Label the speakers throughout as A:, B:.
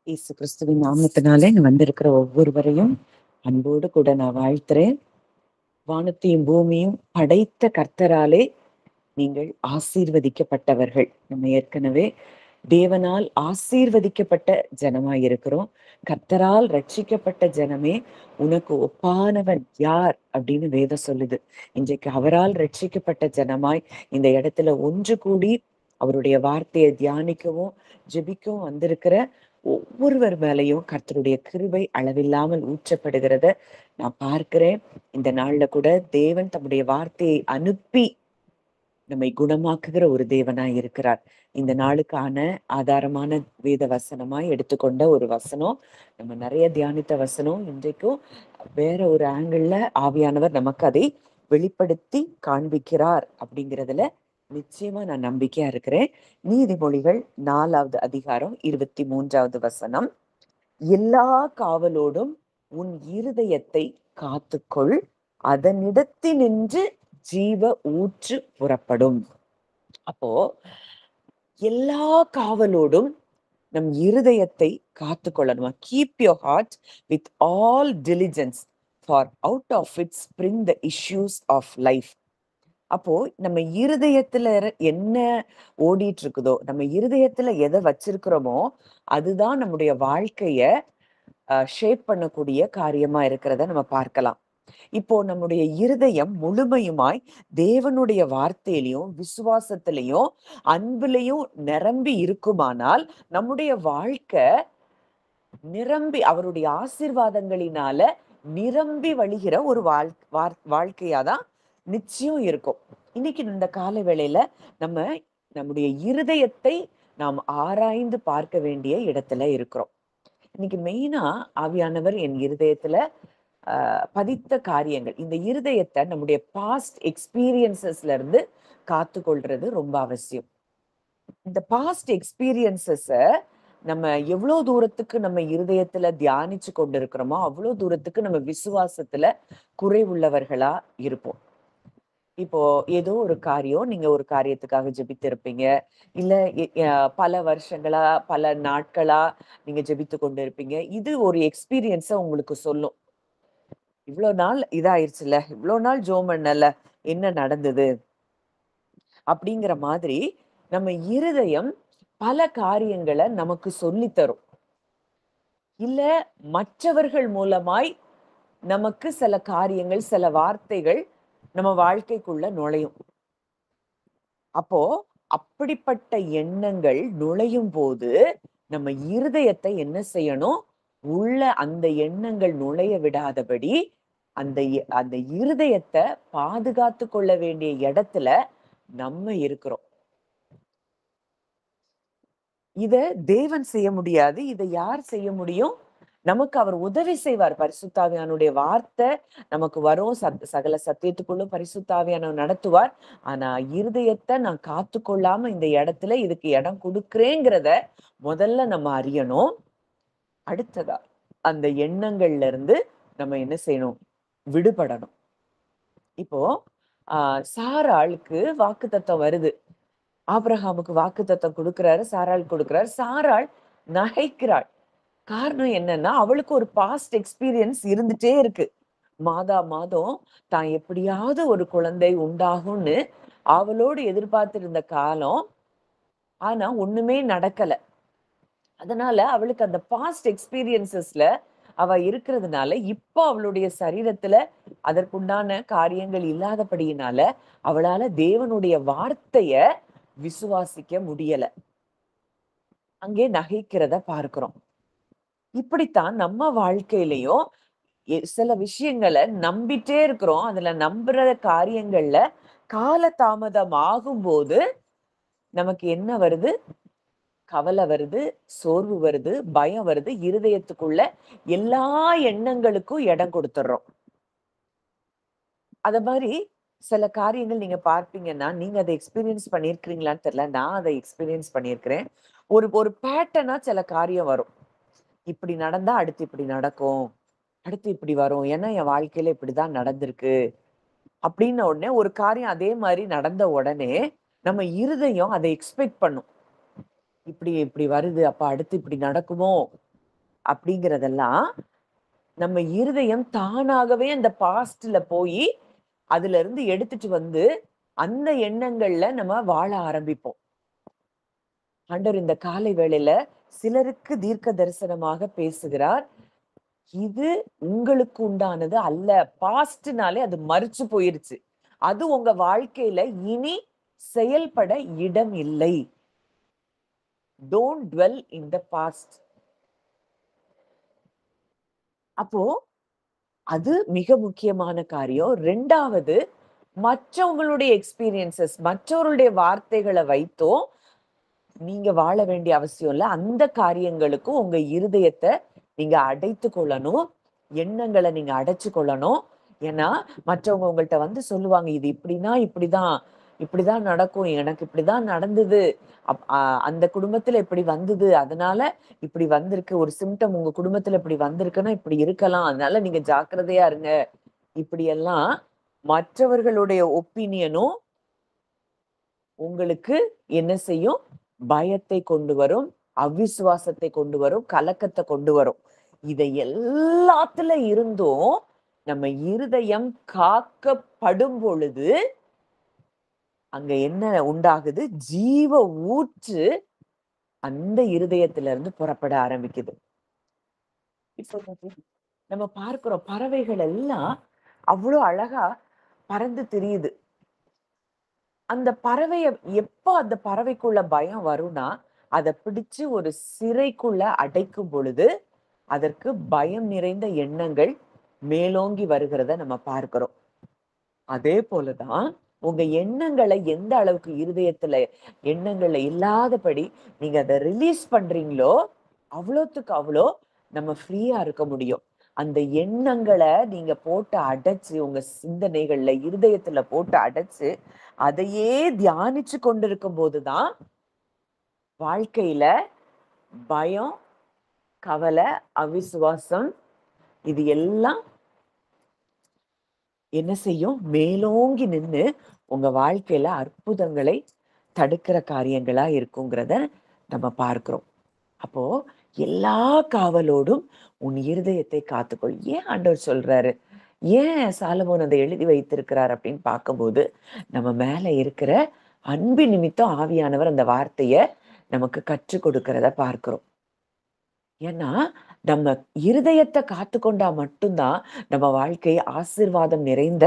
A: இயேசு கிறிஸ்துவின் நாமத்தினாலே நான் வந்திருக்கிற ஒவ்வொருவரையும் அன்போடு கூட நான் வாழ்த்துறேன். வானத்தையும் பூமியும் படைத்த கர்த்தராலே நீங்கள் ஆசீர்வதிக்கப்பட்டவர்கள். நம்ம ஏற்கனவே தேவனால் ஆசீர்வதிக்கப்பட்ட ஜனமாய் இருக்கிறோம். கர்த்தரால் ரட்சிக்கப்பட்ட ஜனமே உனக்கு ஒப்பானவன் யார் அப்படின்னு வேதம் சொல்லுது. இன்றைக்கு அவரால் ரட்சிக்கப்பட்ட ஜனமாய் இந்த இடத்துல ஒன்று கூடி அவருடைய வார்த்தையை தியானிக்கவும் ஜெபிக்கவும் வந்திருக்கிற ஒவ்வொருவர் மேலையும் கர்த்தருடைய கிருபை அளவில்லாமல் ஊற்றப்படுகிறத நான் பார்க்கிறேன். இந்த நாள்ல கூட தேவன் தம்முடைய வார்த்தையை அனுப்பி நம்மை குணமாக்குகிற ஒரு தேவனாய் இருக்கிறார். இந்த நாளுக்கான ஆதாரமான வேத வசனமாய் எடுத்துக்கொண்ட ஒரு வசனம், நம்ம நிறைய தியானித்த வசனம். இன்றைக்கும் வேற ஒரு ஆங்கிள் ஆவியானவர் நமக்கு அதை வெளிப்படுத்தி காண்பிக்கிறார் அப்படிங்கிறதுல நிச்சயமா நான் நம்பிக்கையா இருக்கிறேன். நீதிமொழிகள் 4வது அதிகாரம் 23வது வசனம். எல்லா காவலோடும் உன் இருதயத்தை காத்துக்கொள், அதனிடத்தினின்று ஜீவ ஊற்று புறப்படும். அப்போ எல்லா காவலோடும் நம் இருதயத்தை காத்துக்கொள்ளணுமா? Keep your heart with all diligence, for out of it spring the issues of life. அப்போ நம்ம இருதயத்துல என்ன ஓடிட்டு இருக்குதோ, நம்ம இருதயத்துல எதை வச்சிருக்கிறோமோ அதுதான் நம்முடைய வாழ்க்கைய ஷேப் பண்ணக்கூடிய காரியமா இருக்கிறத நம்ம பார்க்கலாம். இப்போ நம்முடைய இருதயம் முழுமையுமாய் தேவனுடைய வார்த்தையிலையும் விசுவாசத்திலையும் அன்பிலையும் நிரம்பி இருக்குமானால் நம்முடைய வாழ்க்கை நிரம்பி அவருடைய ஆசீர்வாதங்களினால நிரம்பி வழிகிற ஒரு வாழ்க்கையாதான் நிச்சயம் இருக்கும். இன்னைக்கு இந்த கால வேளையில நம்ம நம்முடைய இருதயத்தை நாம் ஆராய்ந்து பார்க்க வேண்டிய இடத்துல இருக்கிறோம். இன்னைக்கு மெயினா ஆவியானவர் என் இருதயத்துல பதித்த காரியங்கள், இந்த இருதயத்தை நம்முடைய பாஸ்ட் எக்ஸ்பீரியன்சஸ்ல இருந்து காத்து கொள்றது ரொம்ப அவசியம். இந்த பாஸ்ட் எக்ஸ்பீரியன்சஸ நம்ம எவ்வளவு தூரத்துக்கு நம்ம இருதயத்துல தியானிச்சு கொண்டு இருக்கிறோமோ அவ்வளவு தூரத்துக்கு நம்ம விசுவாசத்துல குறைவுள்ளவர்களா இருப்போம். இப்போ ஏதோ ஒரு காரியம், நீங்க ஒரு காரியத்துக்காக ஜெபித்து இருப்பீங்க, இல்ல பல வருஷங்களா பல நாட்களா நீங்க ஜெபித்து கொண்டு இருப்பீங்க. இது ஒரு எக்ஸ்பீரியன்ஸ உங்களுக்கு சொல்லும். இவ்வளவு நாள் இதாயிருச்சுல, இவ்வளவு நாள் ஜோம் பண்ணல, என்ன நடந்தது அப்படிங்கிற மாதிரி நம்ம இருதயம் பல காரியங்களை நமக்கு சொல்லி தரும். இல்ல மற்றவர்கள் மூலமாய் நமக்கு சில காரியங்கள், சில வார்த்தைகள் நம்ம வாழ்க்கைக்குள்ள நுழையும். அப்போ அப்படிப்பட்ட எண்ணங்கள் நுழையும் போது நம்ம இருதயத்தை என்ன செய்யணும்? உள்ள அந்த எண்ணங்கள் நுழைய விடாதபடி அந்த அந்த இருதயத்தை பாதுகாத்து கொள்ள வேண்டிய இடத்துல நம்ம இருக்கிறோம். இத தேவன் செய்ய முடியாது. இதை யார் செய்ய முடியும்? நமக்கு அவர் உதவி செய்வார். பரிசுத்தாவியானுடைய வார்த்தை நமக்கு வரும். சகல சத்தியத்துக்குள்ளும் பரிசுத்தாவியானவர் நடத்துவார். ஆனா இருதயத்தை நான் காத்து கொள்ளாம இந்த இடத்துல இதுக்கு இடம் கொடுக்கிறேங்கிறத முதல்ல நம்ம அறியணும். அடுத்ததா அந்த எண்ணங்கள்ல இருந்து நம்ம என்ன செய்யணும்? விடுபடணும். இப்போ சாராளுக்கு வாக்குத்தத்தம் வருது. ஆபிரகாமுக்கு வாக்குத்தத்தம் கொடுக்கிறாரு, சாராள் கொடுக்கிறாரு. சாராள் நகைக்கிறாள். காரணம் என்னன்னா, அவளுக்கு ஒரு பாஸ்ட் எக்ஸ்பீரியன்ஸ் இருந்துட்டே இருக்கு. மாதம் தான் எப்படியாவது ஒரு குழந்தை உண்டாகும்னு அவளோடு எதிர்பார்த்திருந்த காலம். ஆனா ஒண்ணுமே நடக்கல. அதனால அவளுக்கு அந்த பாஸ்ட் எக்ஸ்பீரியன்சஸ்ல அவ இருக்கிறதுனால இப்போ அவளுடைய சரீரத்துல அதற்குண்டான காரியங்கள் இல்லாதபடியினால அவளால தேவனுடைய வார்த்தைய விசுவாசிக்க முடியல. அங்கே நகைக்கிறத பார்க்கிறோம். இப்படித்தான் நம்ம வாழ்க்கையிலையும் சில விஷயங்களை நம்பிட்டே இருக்கிறோம். அதுல நம்புற காரியங்கள்ல கால தாமதம் ஆகும்போது நமக்கு என்ன வருது? கவலை வருது, சோர்வு வருது, பயம் வருது. இருதயத்துக்குள்ள எல்லா எண்ணங்களுக்கும் இடம் கொடுத்துடுறோம். அத மாதிரி சில காரியங்கள் நீங்க பார்ப்பீங்கன்னா, நீங்க அதை எக்ஸ்பீரியன்ஸ் பண்ணியிருக்கிறீங்களான்னு தெரியல. நான் அதை எக்ஸ்பீரியன்ஸ் பண்ணியிருக்கிறேன். ஒரு பேட்டர்னா சில காரியம் வரும். இப்படி நடந்தா அடுத்து இப்படி நடக்கும், அடுத்து இப்படி வரும். ஏன்னா என் வாழ்க்கையில இப்படிதான் நடந்திருக்கு அப்படின்ன உடனே ஒரு காரியம் அதே மாதிரி நடந்த உடனே நம்ம இருதயம் அதை எக்ஸ்பெக்ட் பண்ணும். இப்படி இப்படி வருது, அப்ப அடுத்து இப்படி நடக்குமோ அப்படிங்கிறதெல்லாம் நம்ம இருதயம் தானாகவே அந்த பாஸ்ட்ல போய் அதுல இருந்து எடுத்துட்டு வந்து அந்த எண்ணங்கள்ல நம்ம வாழ ஆரம்பிப்போம். ஆண்டவர் இந்த காலை வேளையில சிலருக்கு தீர்க்க தரிசனமாக பேசுகிறார். இது உங்களுக்கு உண்டானது அல்ல. பாஸ்ட்னாலே அது மரிச்சு போயிருச்சு. அது உங்க வாழ்க்கையில இனி செயல்பட இடம் இல்லை. Don't dwell in the past. அப்போ அது மிக முக்கியமான காரியம். 2வது, மற்றவங்களுடைய எக்ஸ்பீரியன்சஸ், மற்றவருடைய வார்த்தைகள வைத்தோ நீங்க வாழ வேண்டிய அவசியம் இல்ல. அந்த காரியங்களுக்கும் உங்க இருதயத்த நீங்க அடைத்துக் கொள்ளணும். எண்ணங்கள நீங்க அடைச்சு கொள்ளணும். ஏன்னா, மற்றவங்க உங்கள்ட்ட வந்து சொல்லுவாங்க, "இது இப்படின்னா இப்படிதான். இப்படிதான் நடக்கும். எனக்கு இப்படிதான் நடந்தது. அப் அ அந்த குடும்பத்துல இப்படி வந்தது. அதனால இப்படி வந்திருக்கு. ஒரு சிம்ப்டம் உங்க குடும்பத்துல இப்படி வந்திருக்குன்னா, இப்படி இருக்கலாம். அதனால நீங்க ஜாக்கிரதையா இருங்க." இப்படியெல்லாம் மற்றவர்களுடைய ஒப்பீனியனும் உங்களுக்கு என்ன செய்யும்? பயத்தை கொண்டு வரும், அவிசுவாசத்தை கொண்டு வரும், கலக்கத்த கொண்டு வரும். இதை எல்லாத்துல இருந்தும் நம்ம இருதயம் காக்கப்படும் பொழுது, அங்க என்ன உண்டாகுது? ஜீவ ஊற்று அந்த இருதயத்துல இருந்து புறப்பட ஆரம்பிக்குது. இப்போ நம்ம பார்க்கிறோம் பறவைகள் எல்லாம் அவ்வளோ அழகா பறந்து திரியுது. அந்த பறவைய எப்ப அந்த பறவைக்குள்ள பயம் வரும்னா, அத பிடிச்சு ஒரு சிறைக்குள்ள அடைக்கும் பொழுது, அதற்கு பயம் நிறைந்த எண்ணங்கள் மேலோங்கி வருகிறத நம்ம பார்க்கிறோம். அதே போல தான் உங்க எண்ணங்கள எந்த அளவுக்கு இருதயத்துல எண்ணங்கள்ல இல்லாதபடி நீங்க அத ரிலீஸ் பண்றீங்களோ, அவ்வளோத்துக்கு அவ்வளோ நம்ம ஃப்ரீயா இருக்க முடியும். அந்த எண்ணங்கள நீங்க போட்டு அடைச்சு, உங்க சிந்தனைகள்ல, இருதயத்துல போட்டு அடைச்சு, அதையே தியானிச்சு கொண்டிருக்கும்போது தான், வாழ்க்கையில பயம், கவலை, அவிசுவாசம் இது எல்லாம் என்ன செய்யும்? மேலோங்கி நின்னு உங்க வாழ்க்கையில அற்புதங்களை தடுக்கிற காரியங்களா இருக்குங்கிறத நம்ம பார்க்கிறோம். அப்போ எல்லா காவலோடும் உன் இருதயத்தை காத்துக்கொள். ஏன் ஆண்டவர் சொல்றாரு? ஏன் சாலமோன் அதை எழுதி வைத்திருக்கிறார் அப்படின்னு பார்க்கும்போது, நம்ம மேல இருக்கிற அன்பின் நிமித்தம் ஆவியானவர் அந்த வார்த்தைய நமக்கு கற்றுக் கொடுக்கிறத பார்க்கிறோம். ஏன்னா, நம்ம இருதயத்த காத்துக்கொண்டா மட்டும் தான் நம்ம வாழ்க்கை ஆசீர்வாதம் நிறைந்த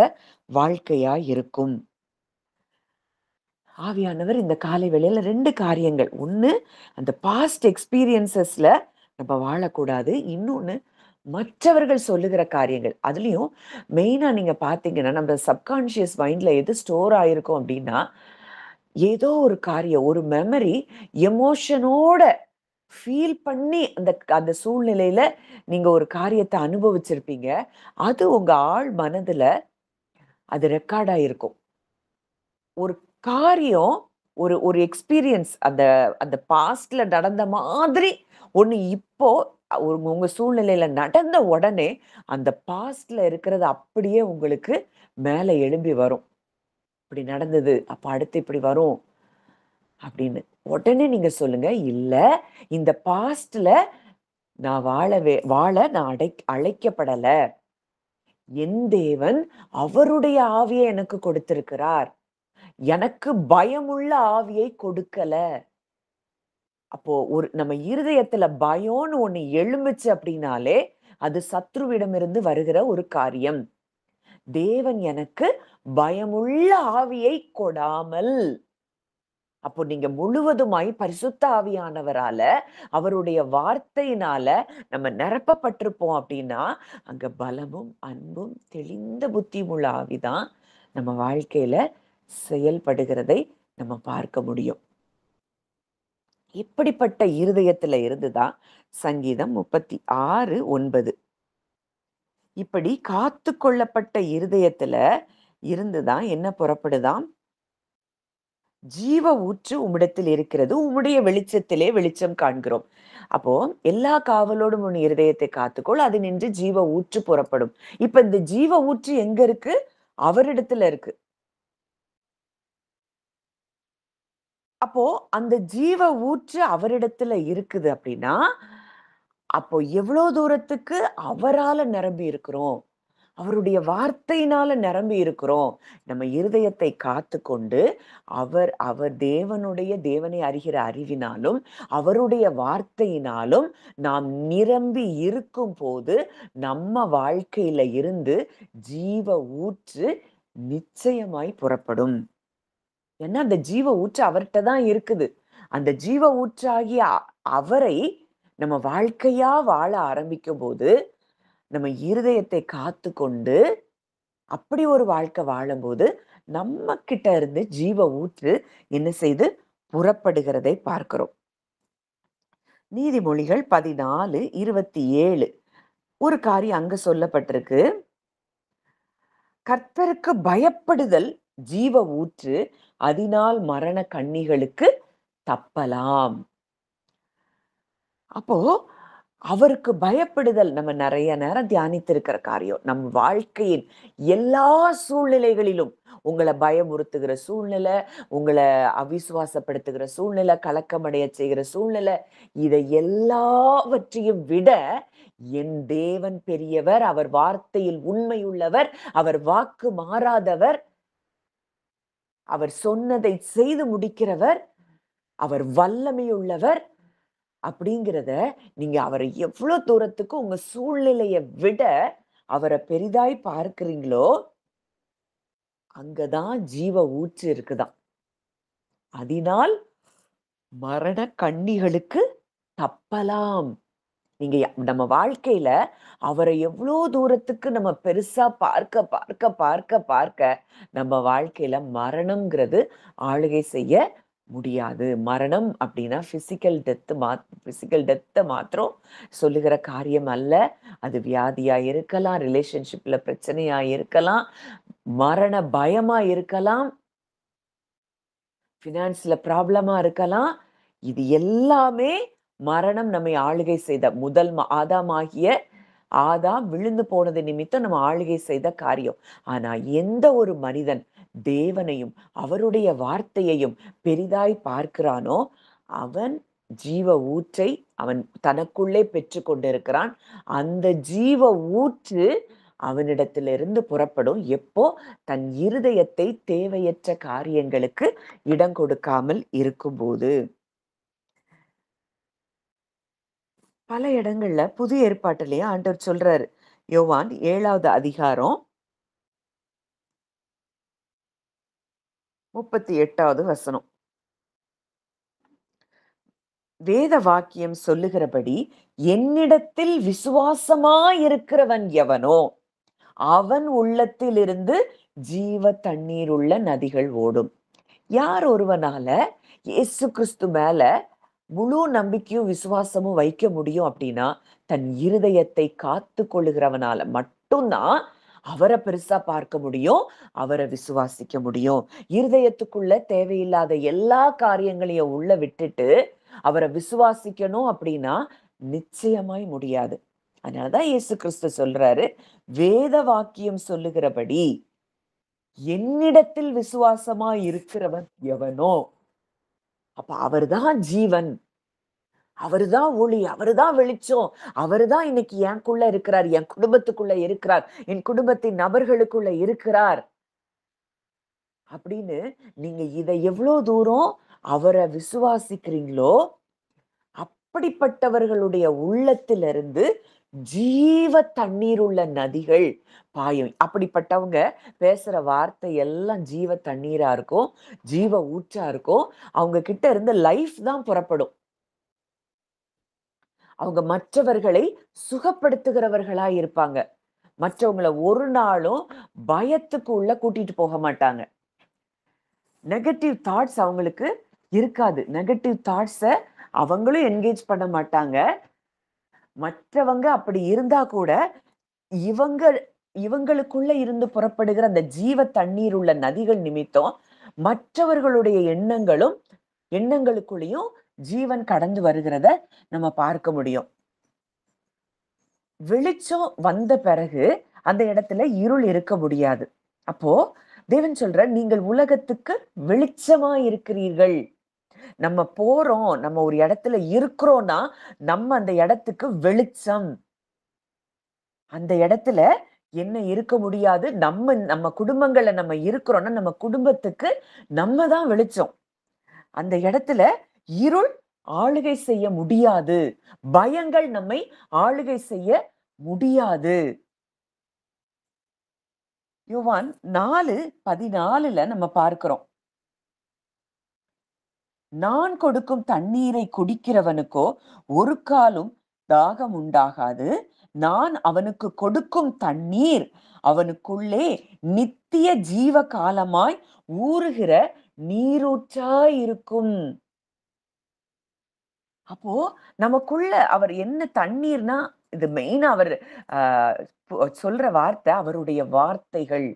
A: வாழ்க்கையா இருக்கும். ஆவியானவர் இந்த காலை வேளையில 2 காரியங்கள். 1 அந்த பாஸ்ட் எக்ஸ்பீரியன்ஸஸ்ல நம்ம வாழக்கூடாது. இன்னொன்னு மற்றவர்கள் சொல்லுகிற காரியங்கள். அதுலயும் மெயினா நீங்க பார்த்தீங்கன்னா, நம்ம சப்கான்ஷியஸ் மைண்ட்ல எது ஸ்டோர் ஆயிருக்கும் அப்டின்னா, ஏதோ ஒரு காரியம், ஒரு மெமரி எமோஷனோட ஃபீல் பண்ணி அந்த அந்த சூழ்நிலையில நீங்க ஒரு காரியத்த அனுபவிச்சிருப்பீங்க. அது உங்க ஆழ் மனதுல அது ரெக்கார்ட் ஆயிருக்கும். ஒரு காரியம், ஒரு ஒரு எக்ஸ்பீரியன்ஸ் அந்த அந்த பாஸ்ட்ல நடந்த மாதிரி ஒண்ணு இப்போ உங்க சூழ்நிலையில நடந்த உடனே, அந்த பாஸ்ட்ல இருக்கிறது அப்படியே உங்களுக்கு மேல எழும்பி வரும். இப்படி நடந்தது. அப்ப அடுத்து இப்படி வரும் அப்படின்னு. உடனே நீங்க சொல்லுங்க, "இல்ல, இந்த பாஸ்ட்ல நான் வாழ நான் அழைக்கப்படல. என் தேவன் அவருடைய ஆவிய எனக்கு கொடுத்திருக்கிறார். எனக்கு பயமுள்ள ஆவியை கொடுக்கல." அப்போ நம்ம இருதயத்துல பயம்னு ஒண்ணு எழும்புச்சு அப்படின்னாலே, அது சத்ருவிடமிருந்து வருகிற ஒரு காரியம். தேவன் எனக்கு பயமுள்ள ஆவியை கொடாமல். அப்போ நீங்க முழுவதுமாய் பரிசுத்த ஆவியானவரால, அவருடைய வார்த்தையினால நம்ம நிரப்பப்பட்டிருப்போம் அப்படின்னா, அங்க பலமும், அன்பும், தெளிந்த புத்தியும் உள்ள ஆவிதான் நம்ம வாழ்க்கையில செயல்படுகிறதை நம்ம பார்க்க முடியும். இப்படிப்பட்ட இருதயத்துல இருந்துதான் சங்கீதம் 36:9. இப்படி காத்து கொள்ளப்பட்ட இருதயத்துல இருந்துதான் என்ன புறப்படுதாம்? ஜீவ ஊற்று உம்மிடத்தில் இருக்கிறது. உம்முடைய வெளிச்சத்திலே வெளிச்சம் காண்கிறோம். அப்போ எல்லா காவலோடும் உன் இருதயத்தை காத்துக்கொள். அதினின்று ஜீவ ஊற்று புறப்படும். இப்ப இந்த ஜீவ ஊற்று எங்க இருக்கு? அவரிடத்துல இருக்கு. அப்போ அந்த ஜீவ ஊற்று அவரிடத்துல இருக்குது அப்படின்னா, அப்போ எவ்வளவு தூரத்துக்கு அவரால நிரம்பி இருக்கிறோம், அவருடைய வார்த்தையினால நிரம்பி இருக்கிறோம். நம்ம இருதயத்தை காத்துக்கொண்டு அவர் அவர் தேவனை அறிகிற அறிவினாலும் அவருடைய வார்த்தையினாலும் நாம் நிரம்பி இருக்கும் போது நம்ம வாழ்க்கையில இருந்து ஜீவ ஊற்று நிச்சயமாய் புறப்படும். ஏன்னா அந்த ஜீவ ஊற்று அவர்கிட்ட தான் இருக்குது. அந்த ஜீவ ஊற்றாகிய அவரை நம்ம வாழ்க்கையா வாழ ஆரம்பிக்கும் போது நம்ம இருதயத்தை காத்து கொண்டு அப்படி ஒரு வாழ்க்கை வாழும்போது நம்ம கிட்ட இருந்து ஜீவ ஊற்று என்ன செய்து புறப்படுகிறதை பார்க்கிறோம். நீதிமொழிகள் 14:27 ஒரு காரியம் அங்க சொல்லப்பட்டிருக்கு. கர்த்தருக்கு பயப்படுதல் ஜீவ ஊற்று, அதனால் மரண கண்ணிகளுக்கு தப்பலாம். அப்போ அவருக்கு பயப்படுதல் நம்ம நிறைய நேரம் தியானித்திருக்கிற காரியம். நம் வாழ்க்கையின் எல்லா சூழ்நிலைகளிலும் உங்களை பயமுறுத்துகிற சூழ்நிலை, உங்களை அவிசுவாசப்படுத்துகிற சூழ்நிலை, கலக்கமடைய செய்கிற சூழ்நிலை, இதை எல்லாவற்றையும் விட என் தேவன் பெரியவர், அவர் வார்த்தையில் உண்மை உள்ளவர், அவர் வாக்கு மாறாதவர், அவர் சொன்னதை செய்து முடிக்கிறவர், அவர் வல்லமையுள்ளவர் அப்படிங்கிறத நீங்க அவரை எவ்வளவு தூரத்துக்கு உங்க சூழ்நிலையை விட அவரை பெரிதாய் பார்க்கிறீங்களோ அங்கதான் ஜீவ ஊற்று இருக்குதான். அதனால் மரண கண்ணிகளுக்கு தப்பலாம். நீங்க நம்ம வாழ்க்கையில அவரை எவ்வளோ தூரத்துக்கு நம்ம பெருசா பார்க்க பார்க்க பார்க்க பார்க்க நம்ம வாழ்க்கையில மரணம்ங்கிறது ஆளுகை செய்ய முடியாது. மரணம் அப்படின்னா பிசிக்கல் டெத்தை மாத்திரம் சொல்லுகிற காரியம் அல்ல. அது வியாதியா இருக்கலாம், ரிலேஷன்ஷிப்ல பிரச்சனையா இருக்கலாம், மரண பயமா இருக்கலாம், பினான்ஸ்ல ப்ராப்ளமா இருக்கலாம். இது எல்லாமே மரணம் நம்மை ஆளுகை செய்த முதல் ஆதாம் விழுந்து போனது நிமித்தம் நம்ம ஆளுகை செய்த காரியம். ஆனா எந்த ஒரு மனிதன் தேவனையும் அவருடைய வார்த்தையையும் பெரிதாய் பார்க்கிறானோ அவன் ஜீவ ஊற்றை அவன் தனக்குள்ளே பெற்று கொண்டிருக்கிறான். அந்த ஜீவ ஊற்று அவனிடத்திலிருந்து புறப்படும் எப்போ தன் இருதயத்தை தேவையற்ற காரியங்களுக்கு இடம் கொடுக்காமல் இருக்கும்போது. பல இடங்கள்ல புதிய ஏற்பாட்டிலேயே ஆண்டவர் சொல்றாரு. யோவான் 7வது அதிகாரம் 38வது வசனம். வேத வாக்கியம் சொல்லுகிறபடி என்னிடத்தில் விசுவாசமாயிருக்கிறவன் எவனோ அவன் உள்ளத்திலிருந்து ஜீவ தண்ணீர் உள்ள நதிகள் ஓடும். யார் ஒருவனால இயேசு கிறிஸ்து மேல முழு நம்பிக்கையும் விசுவாசமும் வைக்க முடியும் அப்படின்னா தன் இருதயத்தை காத்து கொள்ளுகிறவனால மட்டும்தான் அவரை பெருசா பார்க்க முடியும், அவரை விசுவாசிக்க முடியும். இருதயத்துக்குள்ள தேவையில்லாத எல்லா காரியங்களையும் உள்ள விட்டுட்டு அவரை விசுவாசிக்கணும் அப்படின்னா நிச்சயமாய் முடியாது. அதனாலதான் இயேசு கிறிஸ்து சொல்றாரு, வேத வாக்கியம் சொல்லுகிறபடி என்னிடத்தில் விசுவாசமா இருக்கிறவன் எவனோ அப்ப அவர்தான் ஜீவன், அவருதான் ஒளி, அவருதான் வெளிச்சம், அவருதான் இன்னைக்கு எனக்குள்ள இருக்கிறார், என் குடும்பத்துக்குள்ள இருக்கிறார், என் குடும்பத்தின் நபர்களுக்குள்ள இருக்கிறார் அப்படின்னு நீங்க இதை எவ்வளவு தூரம் அவரை விசுவாசிக்கிறீங்களோ அப்படிப்பட்டவர்களுடைய உள்ளத்திலிருந்து ஜீவ தண்ணீர் உள்ள நதிகள் பாயும். அப்படிப்பட்டவங்க பேசுற வார்த்தை எல்லாம் ஜீவ தண்ணீரா இருக்கும், ஜீவ ஊற்றா இருக்கும். அவங்க கிட்ட இருந்து லைஃப் தான் புறப்படும். அவங்க மற்றவர்களை சுகப்படுத்துகிறவர்களா இருப்பாங்க. மற்றவங்களை ஒரு நாளும் பயத்துக்கு உள்ள கூட்டிட்டு போக மாட்டாங்க. நெகட்டிவ் தாட்ஸ் அவங்களுக்கு இருக்காது. நெகட்டிவ் தாட்ஸை அவங்களும் என்கேஜ் பண்ண மாட்டாங்க. மற்றவங்க அப்படி இருந்தா கூட இவங்களுக்குள்ள இருந்து புறப்படுகிற அந்த ஜீவ தண்ணீர் உள்ள நதிகள் நிமித்தம் மற்றவர்களுடைய எண்ணங்களுக்குள்ளேயும் ஜீவன் கடந்து வருகிறத நம்ம பார்க்க முடியும். வெளிச்சம் வந்த பிறகு அந்த இடத்துல இருள் இருக்க முடியாது. அப்போ தேவன் சொல்ற, நீங்கள் உலகத்துக்கு வெளிச்சமா இருக்கிறீர்கள். நம்ம போறோம், நம்ம ஒரு இடத்துல இருக்கிறோம்னா, நம்ம அந்த இடத்துக்கு வெளிச்சம். அந்த இடத்துல என்ன இருக்க முடியாது. நம்ம குடும்பங்கள்ல நம்ம இருக்கிறோம்னா, நம்ம குடும்பத்துக்கு நம்ம தான் வெளிச்சம். அந்த இடத்துல இருள் ஆளுகை செய்ய முடியாது. பயங்கள் நம்மை ஆளுகை செய்ய முடியாது. யோவான் 4:14 நம்ம பார்க்கிறோம். நான் கொடுக்கும் தண்ணீரை குடிக்கிறவனுக்கோ ஒரு காலும் தாகம் உண்டாகாது. நான் அவனுக்கு கொடுக்கும் தண்ணீர் அவனுக்குள்ளே நித்திய ஜீவ காலமாய் ஊறுகிற நீரூற்றாய் இருக்கும். அப்போ நமக்குள்ள அவர் என்ன தண்ணீர்னா, இது மெயினா அவர் அ சொல்ற வார்த்தை அவருடைய வார்த்தைகள்.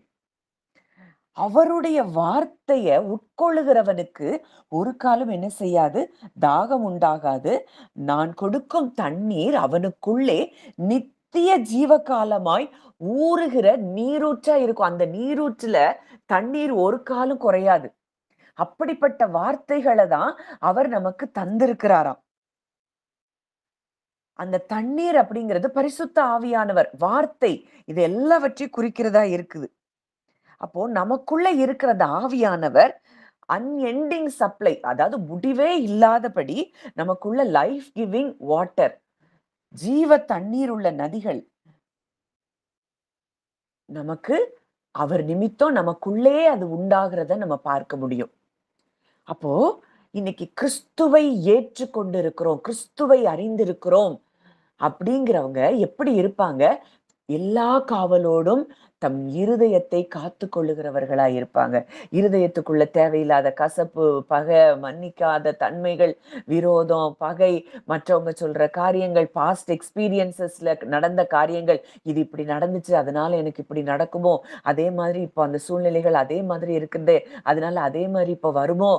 A: அவருடைய வார்த்தைய உட்கொள்ளுகிறவனுக்கு ஒரு காலம் என்ன செய்யாது? தாகம் உண்டாகாது. நான் கொடுக்கும் தண்ணீர் அவனுக்குள்ளே நித்திய ஜீவகாலமாய் ஊறுகிற நீரூற்றா இருக்கும். அந்த நீரூற்றுல தண்ணீர் ஒரு காலும் குறையாது. அப்படிப்பட்ட வார்த்தைகள தான் அவர் நமக்கு தந்திருக்கிறாராம். அந்த தண்ணீர் அப்படிங்கிறது பரிசுத்த ஆவியானவர், வார்த்தை இது எல்லாவற்றையும் குறிக்கிறதா இருக்குது. அப்போ நமக்குள்ள இருக்கிற அந்த ஆவியானவர் அன்எண்டிங் சப்ளை, அதாவது முடிவே இல்லாதபடி நமக்குள்ள லைஃப் கிவிங் வாட்டர், ஜீவ தண்ணீர் உள்ள நதிகள் நமக்கு அவர் நிமித்தம் நமக்குள்ளே அது உண்டாகிறத நம்ம பார்க்க முடியும். அப்போ இன்னைக்கு கிறிஸ்துவை ஏற்றுக்கொண்டு இருக்கிறோம், கிறிஸ்துவை அறிந்திருக்கிறோம் அப்படிங்கிறவங்க எப்படி இருப்பாங்க? எல்லா காவலோடும் தம் இருதயத்தை காத்துக் கொள்ளுகிறவர்களா இருப்பாங்க. இருதயத்துக்குள்ள தேவையில்லாத கசப்பு, பகை, மன்னிக்காத தன்மைகள், விரோதம், பகை, மற்றவங்க சொல்ற காரியங்கள், பாஸ்ட் எக்ஸ்பீரியன்சஸ்ல நடந்த காரியங்கள், இது இப்படி நடந்துச்சு, அதனால எனக்கு இப்படி நடக்குமோ? அதே மாதிரி இப்போ அந்த சூழ்நிலைகள் அதே மாதிரி இருக்குதே, அதனால அதே மாதிரி இப்போ வருமோ?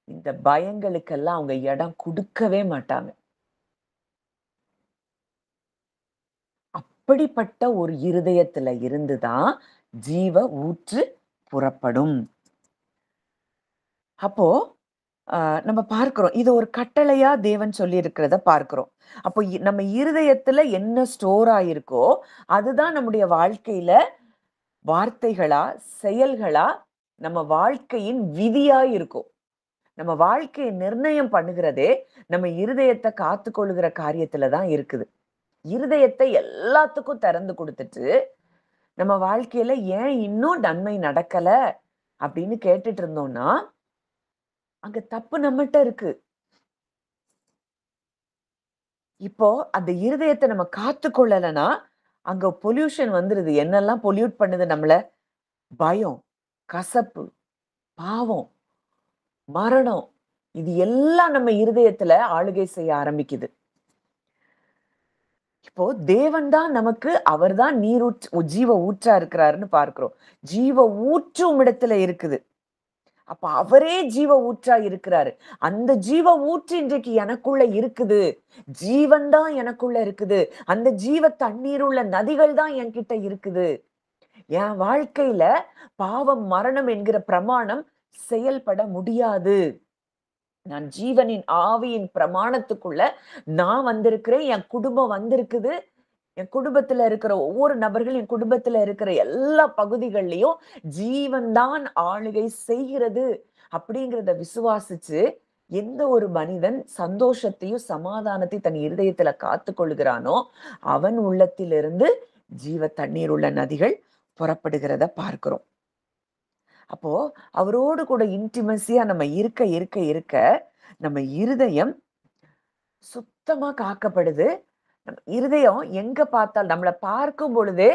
A: இந்த பயங்களுக்கெல்லாம் அவங்க இடம் குடுக்கவே மாட்டாங்க. அப்படிப்பட்ட ஒரு இருதயத்துல இருந்து தான் ஜீவ ஊற்று புறப்படும். அப்போ நம்ம பார்க்கிறோம். இது ஒரு கட்டளையா தேவன் சொல்லியிருக்கிறத பார்க்கிறோம். அப்போ நம்ம இருதயத்துல என்ன ஸ்டோர் ஆயிருக்கோ, அதுதான் நம்முடைய வாழ்க்கையில வார்த்தைகளா, செயல்களா, நம்ம வாழ்க்கையின் விதியா இருக்கும். நம்ம வாழ்க்கையை நிர்ணயம் பண்ணுகிறதே, நம்ம இருதயத்த காத்துக்கொள்ளுகிற காரியத்துல தான் இருக்குது. இருதயத்தை எல்லாத்துக்கும் திறந்து குடுத்துட்டு, நம்ம வாழ்க்கையில ஏன் இன்னும் நன்மை நடக்கல அப்படின்னு கேட்டுட்டு இருந்தோம்னா, அங்க தப்பு நம்மட்ட இருக்கு. இப்போ அந்த இருதயத்த நம்ம காத்துக்கொள்ளலன்னா, அங்க பொல்யூஷன் வந்துருது. என்னெல்லாம் பொல்யூட் பண்ணுது நம்மள? பயம், கசப்பு, பாவம், மரணம். இது எல்லாம் நம்ம இருதயத்துல ஆளுகை செய்ய ஆரம்பிக்குது. இப்போ தேவன் தான் நமக்கு அவர் தான் ஜீவ ஊற்றா இருக்கிறாருன்னு பார்க்கிறோம். ஜீவ ஊற்று உம்மிடத்துல இருக்குது. அப்ப அவரே ஜீவ ஊற்றா இருக்கிறாரு. அந்த ஜீவ ஊற்று இன்றைக்கு எனக்குள்ள இருக்குது. ஜீவன் தான் எனக்குள்ள இருக்குது. அந்த ஜீவ தண்ணீர் உள்ள நதிகள் தான் என்கிட்ட இருக்குது. என் வாழ்க்கையில பாவம், மரணம் என்கிற பிரமாணம் செயல்பட முடியாது. நான் ஜீவனின் ஆவியின் பிரமாணத்துக்குள்ள நான் வந்திருக்கிறேன். என் குடும்பம் வந்திருக்குது. என் குடும்பத்துல இருக்கிற ஒவ்வொரு நபர்கள், என் குடும்பத்துல இருக்கிற எல்லா பகுதிகள்லயும் ஜீவன் தான் ஆளுகை செய்கிறது அப்படிங்கிறத விசுவாசிச்சு, எந்த ஒரு மனிதன் சந்தோஷத்தையும், சமாதானத்தையும் தன் இருதயத்துல காத்துக் கொள்கிறானோ, அவன் உள்ளத்திலிருந்து ஜீவ தண்ணீர் உள்ள நதிகள் புறப்படுகிறத பார்க்கிறோம். அப்போ அவரோடு கூட இன்டிமசியா நம்ம இருக்க, நம்ம இருதயம் சுத்தமா காக்கப்படுது. நம்ம இருதயம் எங்க பார்த்தால் நம்மள பார்க்கும் பொழுதே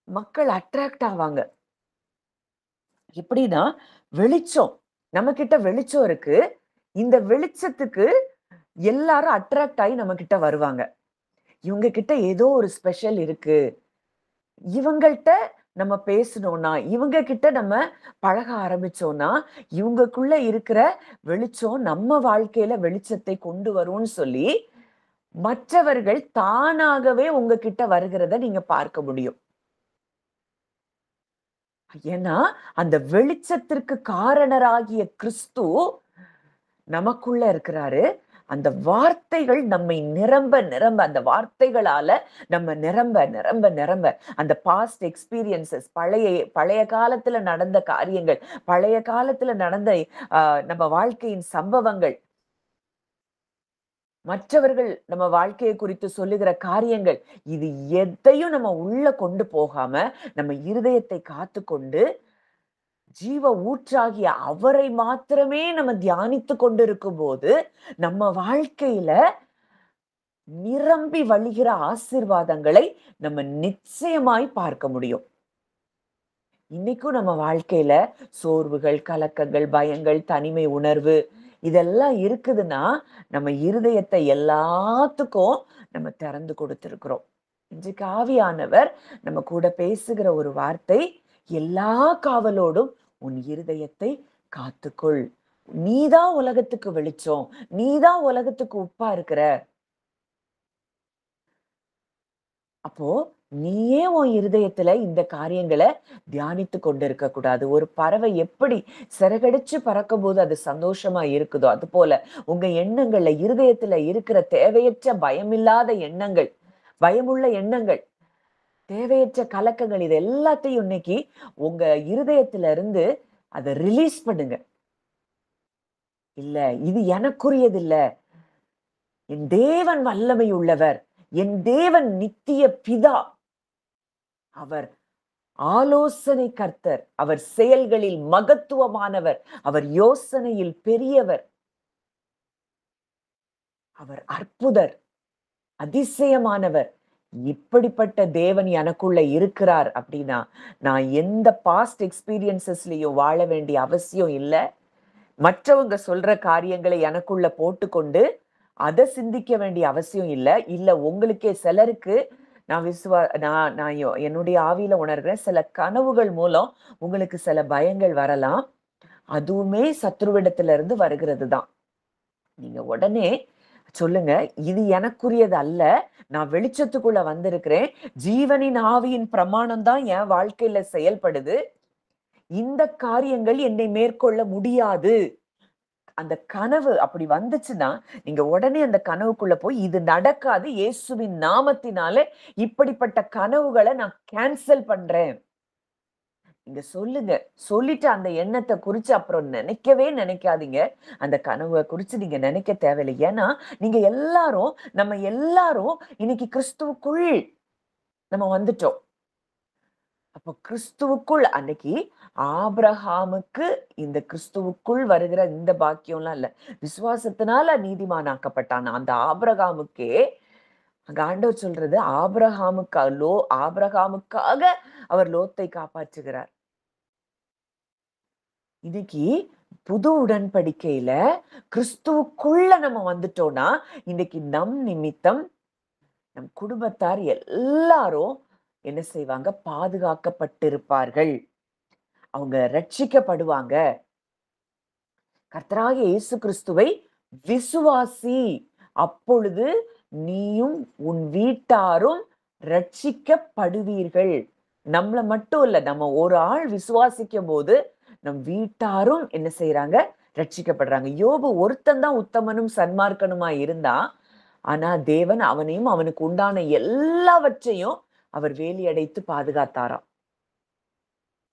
A: மக்கள் அட்ராக்ட் ஆவாங்க. எப்படின்னா, வெளிச்சம். நம்மகிட்ட வெளிச்சம் இருக்கு. இந்த வெளிச்சத்துக்கு எல்லாரும் அட்ராக்ட் ஆயி நம்மகிட்ட வருவாங்க. இவங்க கிட்ட ஏதோ ஒரு ஸ்பெஷல் இருக்கு. இவங்கள்ட்ட நம்ம பேசுனோம்னா, இவங்க கிட்ட நம்ம பழக ஆரம்பிச்சோம்னா, இவங்கக்குள்ள இருக்கிற வெளிச்சம் நம்ம வாழ்க்கையில வெளிச்சத்தை கொண்டு வரும்னு சொல்லி, மற்றவர்கள் தானாகவே உங்ககிட்ட வருகிறத நீங்க பார்க்க முடியும். ஏன்னா, அந்த வெளிச்சத்திற்கு காரணராகிய கிறிஸ்து நமக்குள்ள இருக்கிறாரு. அந்த வார்த்தைகள் நம்மை நிரம்ப நிரம்ப, அந்த வார்த்தைகளால நம்ம நிரம்ப நிரம்ப நிரம்ப, அந்த பாஸ்ட் எக்ஸ்பீரியன்சஸ், பழைய பழைய காலத்துல நடந்த காரியங்கள், பழைய காலத்துல நடந்த நம்ம வாழ்க்கையின் சம்பவங்கள், மற்றவர்கள் நம்ம வாழ்க்கையை குறித்து சொல்லுகிற காரியங்கள், இது எதையும் நம்ம உள்ள கொண்டு போகாம, நம்ம இருதயத்தை காத்துக்கொண்டு, ஜீவ ஊற்றாகிய அவரை மாத்திரமே நம்ம தியானித்துக் கொண்டிருக்கும் போது, நம்ம வாழ்க்கையில நிரம்பி வழிகிற ஆசீர்வாதங்களை நம்ம நிச்சயமாய் பார்க்க முடியும். இன்னைக்கும் நம்ம வாழ்க்கையில சோர்வுகள், கலக்கங்கள், பயங்கள், தனிமை உணர்வு இதெல்லாம் இருக்குதுன்னா, நம்ம இருதயத்தை எல்லாத்துக்கும் நம்ம திறந்து கொடுத்திருக்கிறோம். இன்றைக்கு ஆவியானவர் நம்ம கூட பேசுகிற ஒரு வார்த்தை, எல்லா காவலோடும் உன் இருதயத்தை காத்துக்கொள். நீதான் உலகத்துக்கு வெளிச்சம். நீதான் உலகத்துக்கு உப்பா இருக்கிற. அப்போ நீயே உன் இருதயத்துல இந்த காரியங்களை தியானித்து கொண்டு இருக்க கூடாது. ஒரு பறவை எப்படி சிறகடிச்சு பறக்கும் போது அது சந்தோஷமா இருக்குதோ, அது போல உங்க எண்ணங்கள்ல, இருதயத்துல இருக்கிற தேவையற்ற பயமில்லாத எண்ணங்கள், பயமுள்ள எண்ணங்கள், தேவையற்ற கலக்கங்கள், இது எல்லாத்தையும் இன்னைக்கு உங்க இருதயத்துல இருந்து அதை ரிலீஸ் பண்ணுங்க. இல்ல, இது எனக்குரியது இல்ல. என் தேவன் வல்லமை உள்ளவர். என் தேவன் நித்திய பிதா. அவர் ஆலோசனை கர்த்தர். அவர் செயல்களில் மகத்துவமானவர். அவர் யோசனையில் பெரியவர். அவர் அற்புதர், அதிசயமானவர். இப்படிப்பட்ட தேவன் எனக்குள்ள இருக்கிறார் அப்படின்னா, நான் எந்த பாஸ்ட் எக்ஸ்பீரியன்சஸ்லயும் வாழ வேண்டிய அவசியம் இல்ல. மற்றவங்க சொல்ற காரியங்களை எனக்குள்ள போட்டுக்கொண்டு அதை சிந்திக்க வேண்டிய அவசியம் இல்ல. இல்ல, உங்களுக்கே சிலருக்கு நான் நான் என்னுடைய ஆவியில உணர்கிறேன், சில கனவுகள் மூலம் உங்களுக்கு சில பயங்கள் வரலாம். அதுவுமே சத்ருவிடத்துல இருந்து வருகிறது தான். நீங்க உடனே சொல்லுங்க, இது எனக்குரியது அல்ல. நான் வெளிச்சத்துக்குள்ள வந்திருக்கிறேன். ஜீவனின் ஆவியின் பிரமாணம் தான் என் வாழ்க்கையில செயல்படுது. இந்த காரியங்கள் என்னை மேற்கொள்ள முடியாது. அந்த கனவு அப்படி வந்துச்சுன்னா, நீங்க உடனே அந்த கனவுக்குள்ள போய், இது நடக்காது. இயேசுவின் நாமத்தினாலே இப்படிப்பட்ட கனவுகளை நான் கேன்சல் பண்றேன். நீங்க சொல்லுங்க. சொல்லிட்டு அந்த எண்ணத்தை குறிச்சு அப்புறம் நினைக்கவே நினைக்காதீங்க. அந்த கனவை குறிச்சு நீங்க நினைக்க தேவையில்லை. ஏன்னா, நம்ம எல்லாரும் இன்னைக்கு கிறிஸ்துவுக்குள் நம்ம வந்துட்டோம். அப்போ கிறிஸ்துவுக்குள் அன்னைக்கு ஆபிரகாமுக்கு இந்த கிறிஸ்துவுக்குள் வருகிற இந்த பாக்கியம்லாம் இல்ல. விசுவாசத்தினால நீதிமானாக்கப்பட்டான். அந்த ஆபிரகாமுக்கே அங்க ஆண்டவர் சொல்றது, ஆபிரகாமுக்காக அவர் லோத்தை காப்பாற்றுகிறார். இன்னைக்கு புது உடன்படிக்கையில கிறிஸ்துவுக்குள்ள நம்ம வந்துட்டோம்னா, இன்னைக்கு நம் நிமித்தம் நம் குடும்பத்தார் எல்லாரும் என்ன செய்வாங்க? பாதுகாக்கப்பட்டிருப்பார்கள். அவங்க ரட்சிக்கப்படுவாங்க. கர்த்தராகிய இயேசு கிறிஸ்துவை விசுவாசி, அப்பொழுது நீயும் உன் வீட்டாரும் ரட்சிக்கப்படுவீர்கள். நம்மள மட்டும் இல்ல, நம்ம ஒரு ஆள் விசுவாசிக்கும் போது நம் வீட்டாரும் என்ன செய்யறாங்க? ரட்சிக்கப்படுறாங்க. யோபு ஒருத்தன் தான் உத்தமனும் சன்மார்க்கனுமா இருந்தான். ஆனா தேவன் அவனையும் அவனுக்கு உண்டான எல்லாவற்றையும் அவர் வேலி அடைத்து பாதுகாத்தாராம்.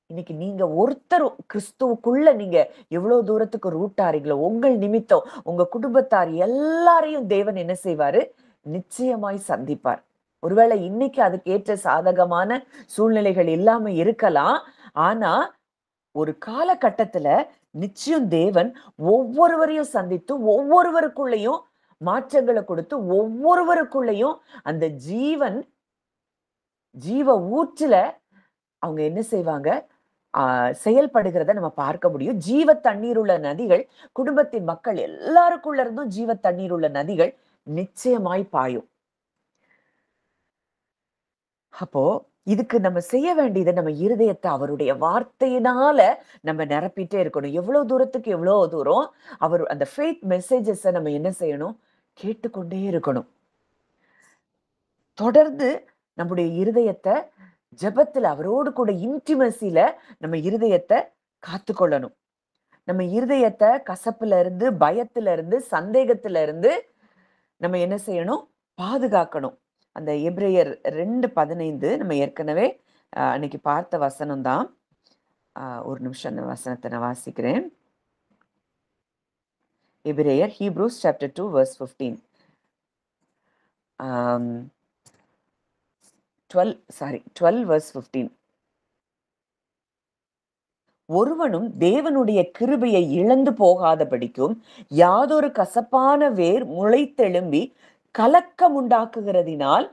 A: இன்னைக்கு நீங்க ஒருத்தர் கிறிஸ்துவுக்குள்ள நீங்க எவ்வளவு தூரத்துக்கு ரூட்டாறீங்களோ, உங்கள் நிமித்தம் உங்க குடும்பத்தார் எல்லாரையும் தேவன் என்ன செய்வாரு? நிச்சயமாய் சந்திப்பார். ஒருவேளை இன்னைக்கு அதுக்கு ஏற்ற சாதகமான சூழ்நிலைகள் இல்லாம இருக்கலாம். ஆனா ஒரு காலகட்டத்துல நிச்சயம் தேவன் ஒவ்வொருவரையும் சந்தித்து, ஒவ்வொருவருக்குள்ளயும் மாற்றங்களை கொடுத்து, ஒவ்வொருவருக்குள்ளயும் அந்த ஜீவ ஊற்றுல அவங்க என்ன செய்வாங்க? செயல்படுகிறத நம்ம பார்க்க முடியும். ஜீவ தண்ணீர் உள்ள நதிகள், குடும்பத்தின் மக்கள் எல்லாருக்குள்ள இருந்தும் ஜீவ தண்ணீர் உள்ள நதிகள் நிச்சயமாய் பாயும். அப்போ இதுக்கு நம்ம செய்ய வேண்டியது, நம்ம இருதயத்தை அவருடைய வார்த்தையினால நம்ம நிரப்பிட்டே இருக்கணும். எவ்வளவு தூரத்துக்கு எவ்வளவு தூரம் அவர் அந்த ஃபெய்த் மெசேஜஸ் நம்ம என்ன செய்யணும்? கேட்டுக்கொண்டே இருக்கணும். தொடர்ந்து நம்முடைய இருதயத்தை ஜெபத்துல அவரோடு கூட இன்டிமசில நம்ம இருதயத்தை காத்துக்கொள்ளணும். நம்ம இருதயத்தை கசப்புல இருந்து, பயத்துல இருந்து, சந்தேகத்துல இருந்து நம்ம என்ன செய்யணும்? பாதுகாக்கணும். அந்த எபிரேயர் 2:15 நம்ம ஏற்கனவே அன்னைக்கு பார்த்த வசனம் தான். ஒரு நிமிஷம் அந்த வசனத்தை நான் வாசிக்கிறேன். எபிரேயர் ஹீப்ரூஸ் சாப்டர் 2 verse 15. 12 verse 15. ஒருவனும் தேவனுடைய கிருபையை இழந்து போகாதபடிக்கும் யாதொரு கசப்பான வேர் முளைத்தெழும்பி கலக்கம் உண்டாக்குகிறதினால்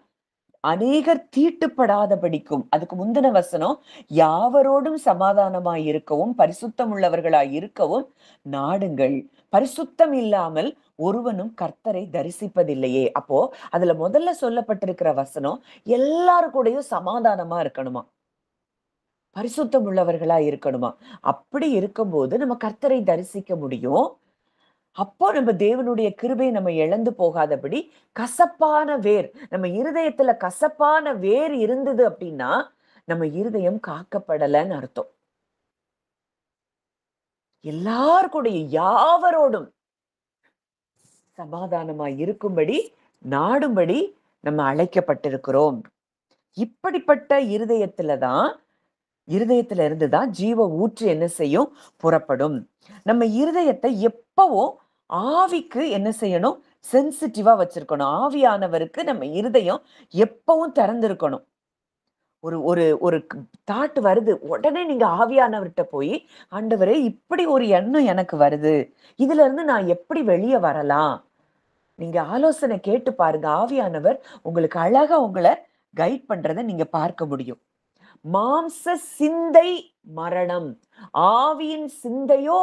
A: அநேகர் தீட்டுப்படாதபடிக்கும். அதுக்கு முந்தின வசனம், யாவரோடும் சமாதானமாய் இருக்கவும் பரிசுத்தம் உள்ளவர்களாய் இருக்கவும் நாடுங்கள், பரிசுத்தம் இல்லாமல் ஒருவனும் கர்த்தரை தரிசிப்பதில்லையே. அப்போ அதுல முதல்ல சொல்லப்பட்டிருக்கிற வசனம், எல்லாரு கூடயும் சமாதானமா இருக்கணுமா, பரிசுத்தம் உள்ளவர்களா இருக்கணுமா. அப்படி இருக்கும்போது நம்ம கர்த்தரை தரிசிக்க முடியும். அப்போ நம்ம தேவனுடைய கிருபை நம்ம இழந்து போகாதபடி, கசப்பான வேர், நம்ம இருதயத்துல கசப்பான வேர் இருந்தது அப்படின்னா நம்ம இருதயம் காக்கப்படலைன்னு அர்த்தம். எல்லாருடைய யாவரோடும் சமாதானமா இருக்கும்படி நாடும்படி நம்ம அழைக்கப்பட்டிருக்கிறோம். இப்படிப்பட்ட இருதயத்துல இருந்துதான் ஜீவ ஊற்று என்ன செய்யும்? புறப்படும். நம்ம இருதயத்தை எப்பவும் ஆவிக்கு என்ன செய்யணும்? சென்சிட்டிவா வச்சிருக்கணும். ஆவியானவருக்கு நம்ம இருதயம் எப்பவும் திறந்திருக்கணும். ஒரு ஒரு ஒரு தாட் வருது, உடனே நீங்க ஆவியானவர்கிட்ட போய், ஆண்டவரே இப்படி ஒரு எண்ணம் எனக்கு வருது, இதுல இருந்து நான் எப்படி வெளியே வரலாம்? நீங்க ஆலோசனை கேட்டு பாருங்க. ஆவியானவர் உங்களுக்கு அழகா உங்களை கைட் பண்றதை நீங்க பார்க்க முடியும். மாம்ச சிந்தை மரணம், ஆவியின் சிந்தையோ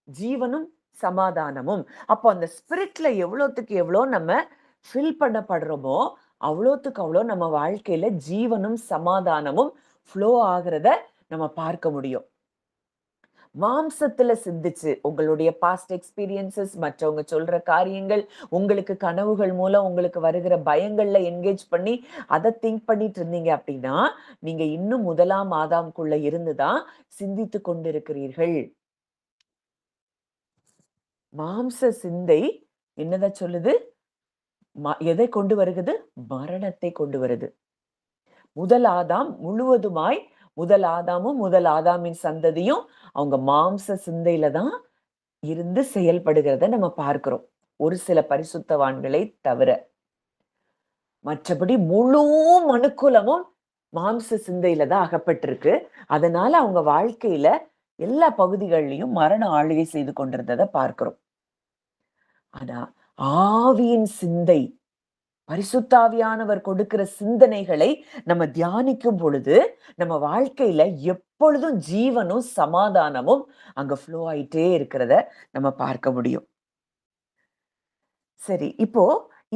A: ஜீவனும் சமாதானமும். அப்போ அந்த ஸ்பிரிட்ல எவ்வளோத்துக்கு எவ்வளோ நம்ம ஃபில் பண்ணப்படுறோமோ அவ்வளோத்துக்கு அவ்வளோ நம்ம வாழ்க்கையில ஜீவனும் சமாதானமும் ஃப்ளோ ஆகிறத நம்ம பார்க்க முடியும். மாம்சத்துல சிந்திச்சு உங்களுடைய பாஸ்ட் எக்ஸ்பீரியன்சஸ், மற்றவங்க சொல்ற காரியங்கள், உங்களுக்கு கனவுகள் மூலம் உங்களுக்கு வருகிற பயங்கள்ல என்கேஜ் பண்ணி அதை திங்க் பண்ணிட்டு இருந்தீங்க அப்படின்னா நீங்க இன்னும் முதலாம் ஆதாம்குள்ள இருந்துதான் சிந்தித்து கொண்டிருக்கிறீர்கள். மாம்ச சிந்தை என்னதான் சொல்லுது? எதை கொண்டு வருகிறது? மரணத்தை கொண்டு வருது. முதல் ஆதாம் முழுவதுமாய், முதல் ஆதாமும் முதல் ஆதாமின் சந்ததியும் அவங்க மாம்ச சிந்தையில தான் இருந்து செயல்படுகிறத நம்ம பார்க்கிறோம், ஒரு சில பரிசுத்தவான்களை தவிர. மற்றபடி முழு மனுக்குலமும் மாம்ச சிந்தையில தான் அகப்பட்டிருக்கு. அதனால அவங்க வாழ்க்கையில எல்லா பகுதிகளிலையும் மரண ஆளுகை செய்து கொண்டிருந்ததை பார்க்கிறோம். ஆனா ஆவியின் சிந்தை, பரிசுத்தாவியானவர் கொடுக்கிற சிந்தனைகளை நம்ம தியானிக்கும் பொழுது நம்ம வாழ்க்கையில எப்பொழுதும் ஜீவனும் சமாதானமும் அங்க ஃப்ளோ ஆயிட்டே இருக்கிறத நம்ம பார்க்க முடியும். சரி, இப்போ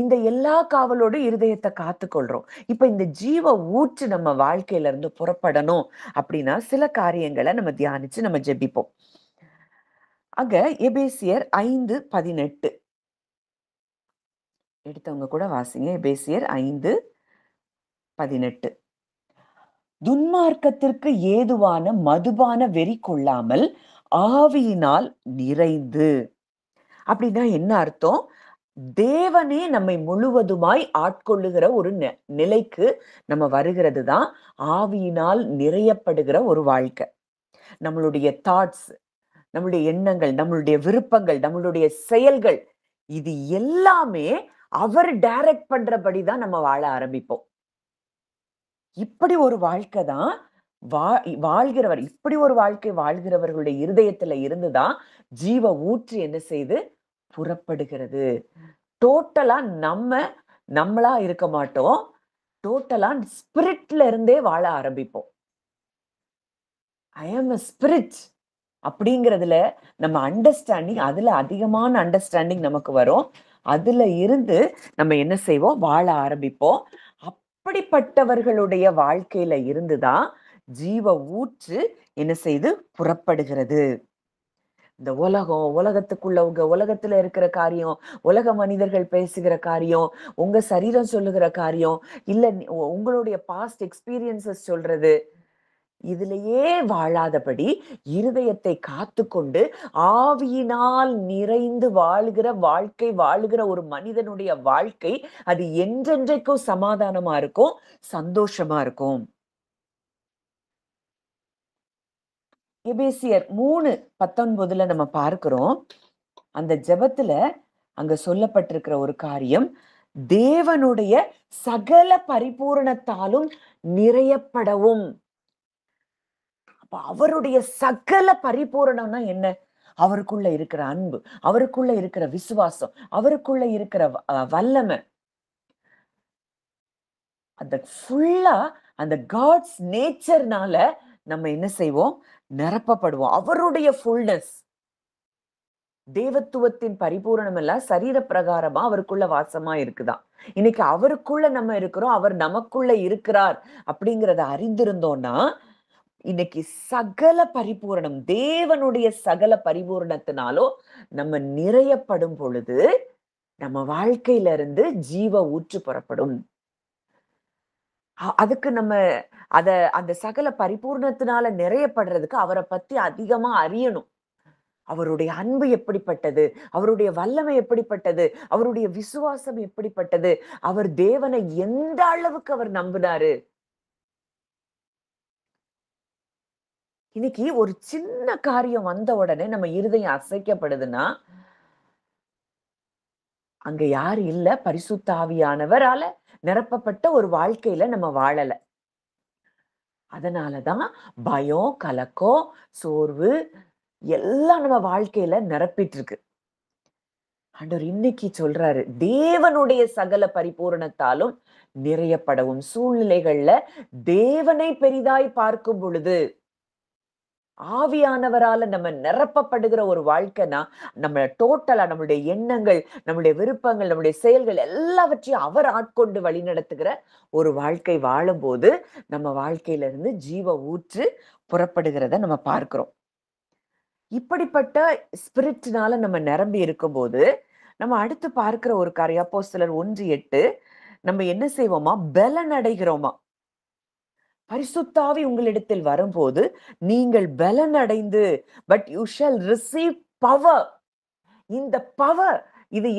A: இந்த எல்லா காவலோடு இருதயத்தை காத்துக்கொள்றோம். இப்ப இந்த ஜீவ ஊற்று நம்ம வாழ்க்கையில இருந்து புறப்படணும் அப்படின்னா சில காரியங்களை நம்ம தியானிச்சு நம்ம ஜெபிப்போம். அங்க எபேசியர் 5:18 எடுத்தவங்க கூட வாசிங்க. எபேசியர் 5:18. துன்மார்க்கத்திற்கு ஏதுவான மதுபான வெறி கொள்ளாமல் ஆவியினால் நிறைந்து. அப்படின்னா என்ன அர்த்தம்? தேவனே நம்மை முழுவதுமாய் ஆட்கொள்ளுகிற ஒரு நிலைக்கு நம்ம வருகிறது தான் ஆவியினால் நிறையப்படுகிற ஒரு வாழ்க்கை. நம்மளுடைய தாட்ஸ், நம்மளுடைய எண்ணங்கள், நம்மளுடைய விருப்பங்கள், நம்மளுடைய செயல்கள், இது எல்லாமே அவர் டைரக்ட் பண்றபடிதான் நம்ம வாழ ஆரம்பிப்போம். இப்படி ஒரு வாழ்க்கை தான் வாழ்கிறவர், இப்படி ஒரு வாழ்க்கை வாழ்கிறவர்களுடைய இருதயத்துல இருந்துதான் ஜீவ ஊற்று என்ன செய்து புறப்படுகிறது. டோட்டலா நம்மளா இருக்க மாட்டோம். டோட்டலா ஸ்பிரிட்ல இருந்தே வாழ ஆரம்பிப்போம். ஐ ஆம் a spirit அப்படிங்கிறதுல நம்ம அண்டர்ஸ்டாண்டிங், அதுல அதிகமான அண்டர்ஸ்டாண்டிங் நமக்கு வரும். அதுல இருந்து நம்ம என்ன செய்வோம்? வாழ ஆரம்பிப்போம். அப்படிப்பட்டவர்களுடைய வாழ்க்கையில இருந்துதான் ஜீவ ஊற்று என்ன செய்து புறப்படுகிறது. இந்த உலகத்துக்குள்ளவங்க, உலகத்துல இருக்கிற காரியம், உலக மனிதர்கள் பேசுகிற காரியம், உங்க சரீரம் சொல்லுகிற காரியம், இல்ல உங்களுடைய பாஸ்ட் எக்ஸ்பீரியன்சஸ் சொல்றது, இதிலேயே வாழாதபடி இருதயத்தை காத்துக்கொண்டு ஆவியினால் நிறைந்து வாழ்கிற ஒரு மனிதனுடைய வாழ்க்கை அது என்றென்றைக்கும் சமாதானமா இருக்கும், சந்தோஷமா இருக்கும். எபேசியர் 3:19 நம்ம பார்க்கிறோம். அந்த ஜெபத்துல அங்க சொல்லப்பட்டிருக்கிற ஒரு காரியம், தேவனுடைய சகல பரிபூரணத்தாலும் நிறையப்படவும். அப்ப அவருடைய சகல பரிபூரணம்னா என்ன? அவருக்குள்ள இருக்கிற அன்பு, அவருக்குள்ள இருக்கிற விசுவாசம், அவருக்குள்ள இருக்கிற வல்லமை. அந்த ஃபுல்லா அந்த காட்ஸ் நேச்சர்னால நம்ம என்ன செய்வோம்? நிரப்பப்படுவோம். அவருடைய ஃபுல்னஸ், தேவத்துவத்தின் பரிபூரணம் எல்லாம் சரீர பிரகாரமா அவருக்குள்ள வாசமா இருக்குதாம். இன்னைக்கு அவருக்குள்ள நம்ம இருக்கிறோம், அவர் நமக்குள்ள இருக்கிறார் அப்படிங்கிறத அறிந்திருந்தோம்னா, இன்னைக்கு சகல பரிபூரணம், தேவனுடைய சகல பரிபூரணத்தினாலோ நம்ம நிறையப்படும் பொழுது நம்ம வாழ்க்கையில இருந்து ஜீவ ஊற்று புறப்படும். அதுக்கு நம்ம அந்த சகல பரிபூர்ணத்தினால நிறையப்படுறதுக்கு அவரை பத்தி அதிகமா அறியணும். அவருடைய அன்பு எப்படிப்பட்டது, அவருடைய வல்லமை எப்படிப்பட்டது, அவருடைய விசுவாசம் எப்படிப்பட்டது, அவர் தேவனை எந்த அளவுக்கு அவர் நம்பினாரு. இன்னைக்கு ஒரு சின்ன காரியம் வந்த உடனே நம்ம இருதயம் அசைக்கப்படுதுன்னா, அங்க யாரு இல்ல, பரிசுத்த ஆவியானவரால நிரப்பப்பட்ட ஒரு வாழ்க்கையில நம்ம வாழல. அதனாலதான் பயம், கலக்கம், சோர்வு எல்லாம் நம்ம வாழ்க்கையில நிரப்பிட்டு இருக்கு. ஆண்டவர் இன்னைக்கு சொல்றாரு, தேவனுடைய சகல பரிபூரணத்தாலும் நிறையப்படவும். சூழ்நிலைகள்ல தேவனை பெரிதாய் பார்க்கும் பொழுது, ஆவியானவரால நம்ம நிரப்பப்படுகிற ஒரு வாழ்க்கைனா, நம்ம டோட்டலா நம்மளுடைய எண்ணங்கள், நம்மளுடைய விருப்பங்கள், நம்முடைய செயல்கள் எல்லாவற்றையும் அவர் ஆட்கொண்டு வழிநடத்துகிற ஒரு வாழ்க்கை வாழும்போது, நம்ம வாழ்க்கையில இருந்து ஜீவ ஊற்று புறப்படுகிறத நம்ம பார்க்கிறோம். இப்படிப்பட்ட ஸ்பிரிட்னால நம்ம நிரம்பி இருக்கும்போது, நம்ம அடுத்து பார்க்கிற ஒரு காரியம் அப்போஸ்தலர் 1:8 நம்ம என்ன செய்வோமா? பலன் அடைகிறோமா? பரிசுத்தாவி உங்களிடத்தில் வரும்போது நீங்கள் பலன் அடைந்து, but you shawl receive power. இந்த பவர் இது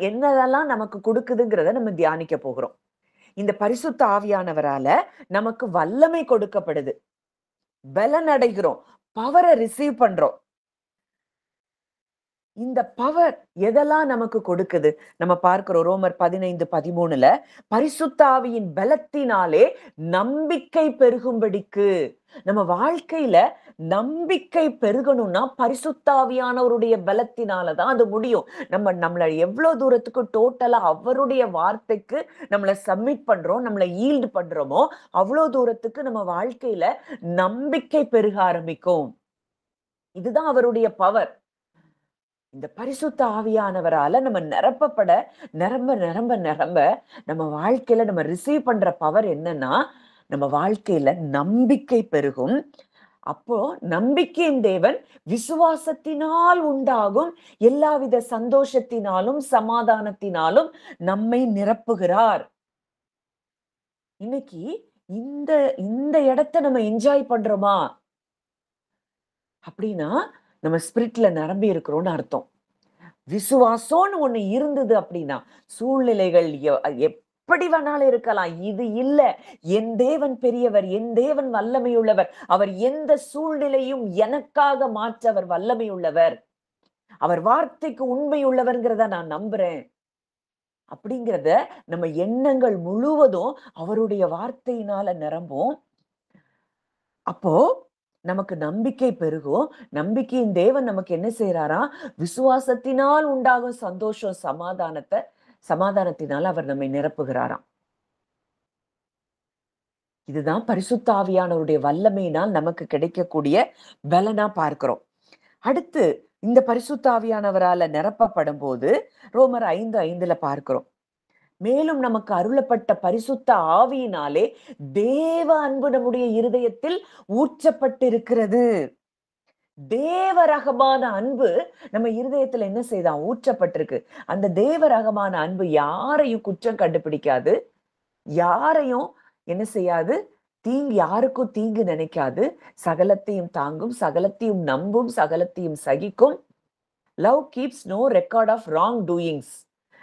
A: என்னதெல்லாம் நமக்கு கொடுக்குதுங்கிறத நம்ம தியானிக்க போகிறோம். இந்த பரிசுத்த ஆவியானவரால நமக்கு வல்லமை கொடுக்கப்படுது, பலன் அடைகிறோம், பவரை ரிசீவ் பண்றோம். இந்த பவர் எதெல்லாம் நமக்கு கொடுக்குது? நம்ம பார்க்கிறோம் ரோமர் 15:13 பரிசுத்த ஆவியின் பலத்தினாலே நம்பிக்கை பெருகும்படிக்கு. நம்ம வாழ்க்கையில நம்பிக்கை பெருகணும்னா பரிசுத்த ஆவியானவருடைய பலத்தினாலதான் அது முடியும். நம்மள எவ்வளவு தூரத்துக்கு டோட்டலா அவருடைய வார்த்தைக்கு நம்மள சப்மிட் பண்றோம், நம்மள ஈல்டு பண்றோமோ அவ்வளவு தூரத்துக்கு நம்ம வாழ்க்கையில நம்பிக்கை பெருக ஆரம்பிக்கும். இதுதான் அவருடைய பவர். இந்த பரிசுத்த ஆவியானவரால நம்ம நிரம்ப நம்ம வாழ்க்கையில நம்ம ரிசீவ் பண்ற பவர் என்னன்னா, நம்ம வாழ்க்கையில நம்பிக்கை பெருகும். அப்போ நம்பிக்கையின் தேவன் விசுவாசத்தினால் உண்டாகும் எல்லாவித சந்தோஷத்தினாலும் சமாதானத்தினாலும் நம்மை நிரப்புகிறார். இன்னைக்கு இந்த இந்த இடத்தை நம்ம என்ஜாய் பண்றோமா அப்படின்னா, நம்ம ஸ்பிரிட்ல நிரம்பி இருக்கிறோம்னு அர்த்தம். விசுவாசம்னு ஒண்ணு இருந்தது அப்படின்னா, சூழ்நிலைகள் எப்படி வேணாலும் இருக்கலாம். இது இல்ல, என் தேவன் பெரியவர், என் தேவன் வல்லமையுள்ளவர், அவர் எந்த சூழ்நிலையும் எனக்காக மாற்ற அவர் வல்லமையுள்ளவர், அவர் வார்த்தைக்கு உண்மையுள்ளவர்ங்கிறத நான் நம்புறேன் அப்படிங்கிறத நம்ம எண்ணங்கள் முழுவதும் அவருடைய வார்த்தையினால நிரம்பும். அப்போ நமக்கு நம்பிக்கை பெருகும். நம்பிக்கையின் தேவன் நமக்கு என்ன செய்யறாரா? விசுவாசத்தினால் உண்டாகும் சந்தோஷம், சமாதானத்தினால் அவர் நம்மை நிரப்புகிறாராம். இதுதான் பரிசுத்த ஆவியானவருடைய வல்லமையினால் நமக்கு கிடைக்கக்கூடிய பலனா பார்க்கிறோம். அடுத்து இந்த பரிசுத்த ஆவியானவரால நிரப்பப்படும் போது ரோமர் 5:5 பார்க்கிறோம். மேலும் நமக்கு அருளப்பட்ட பரிசுத்த ஆவியினாலே தேவ அன்பு நம்முடைய இருதயத்தில் ஊற்றப்பட்டிருக்கிறது. தேவரகமான அன்பு நம்ம இருதயத்துல என்ன செய்தான்? ஊற்றப்பட்டிருக்கு. அந்த தேவரகமான அன்பு யாரையும் குற்றம் கண்டுபிடிக்காது, யாரையும் என்ன செய்யாது? தீங்கு யாருக்கும் தீங்கு நினைக்காது, சகலத்தையும் தாங்கும், சகலத்தையும் நம்பும், சகலத்தையும் சகிக்கும். Love keeps no record of wrong doings.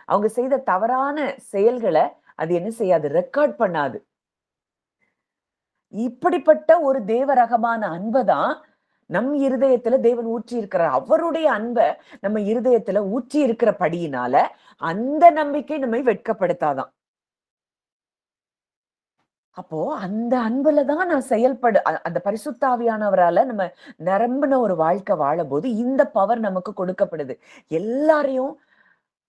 A: அவங்க செய்த தவறான செயல்களை அது என்ன செய்யாது, ரெக்கார்ட் பண்ணாது. இப்படிப்பட்ட ஒரு தேவ ரகமான அன்பதான் நம் இருதயத்துல தேவன் ஊற்றி இருக்கிறார். அவருடைய அன்ப நம்ம இருதயத்துல ஊற்றி இருக்கிறபடியினால அந்த நம்பிக்கை நம்மை வெட்கப்படுத்தாதான். அப்போ அந்த அன்புல தான் நான் அந்த பரிசுத்த ஆவியானவரால நம்ம நிரம்பின ஒரு வாழ்க்கை வாழும்போது இந்த பவர் நமக்கு கொடுக்கப்படுது. எல்லாரையும்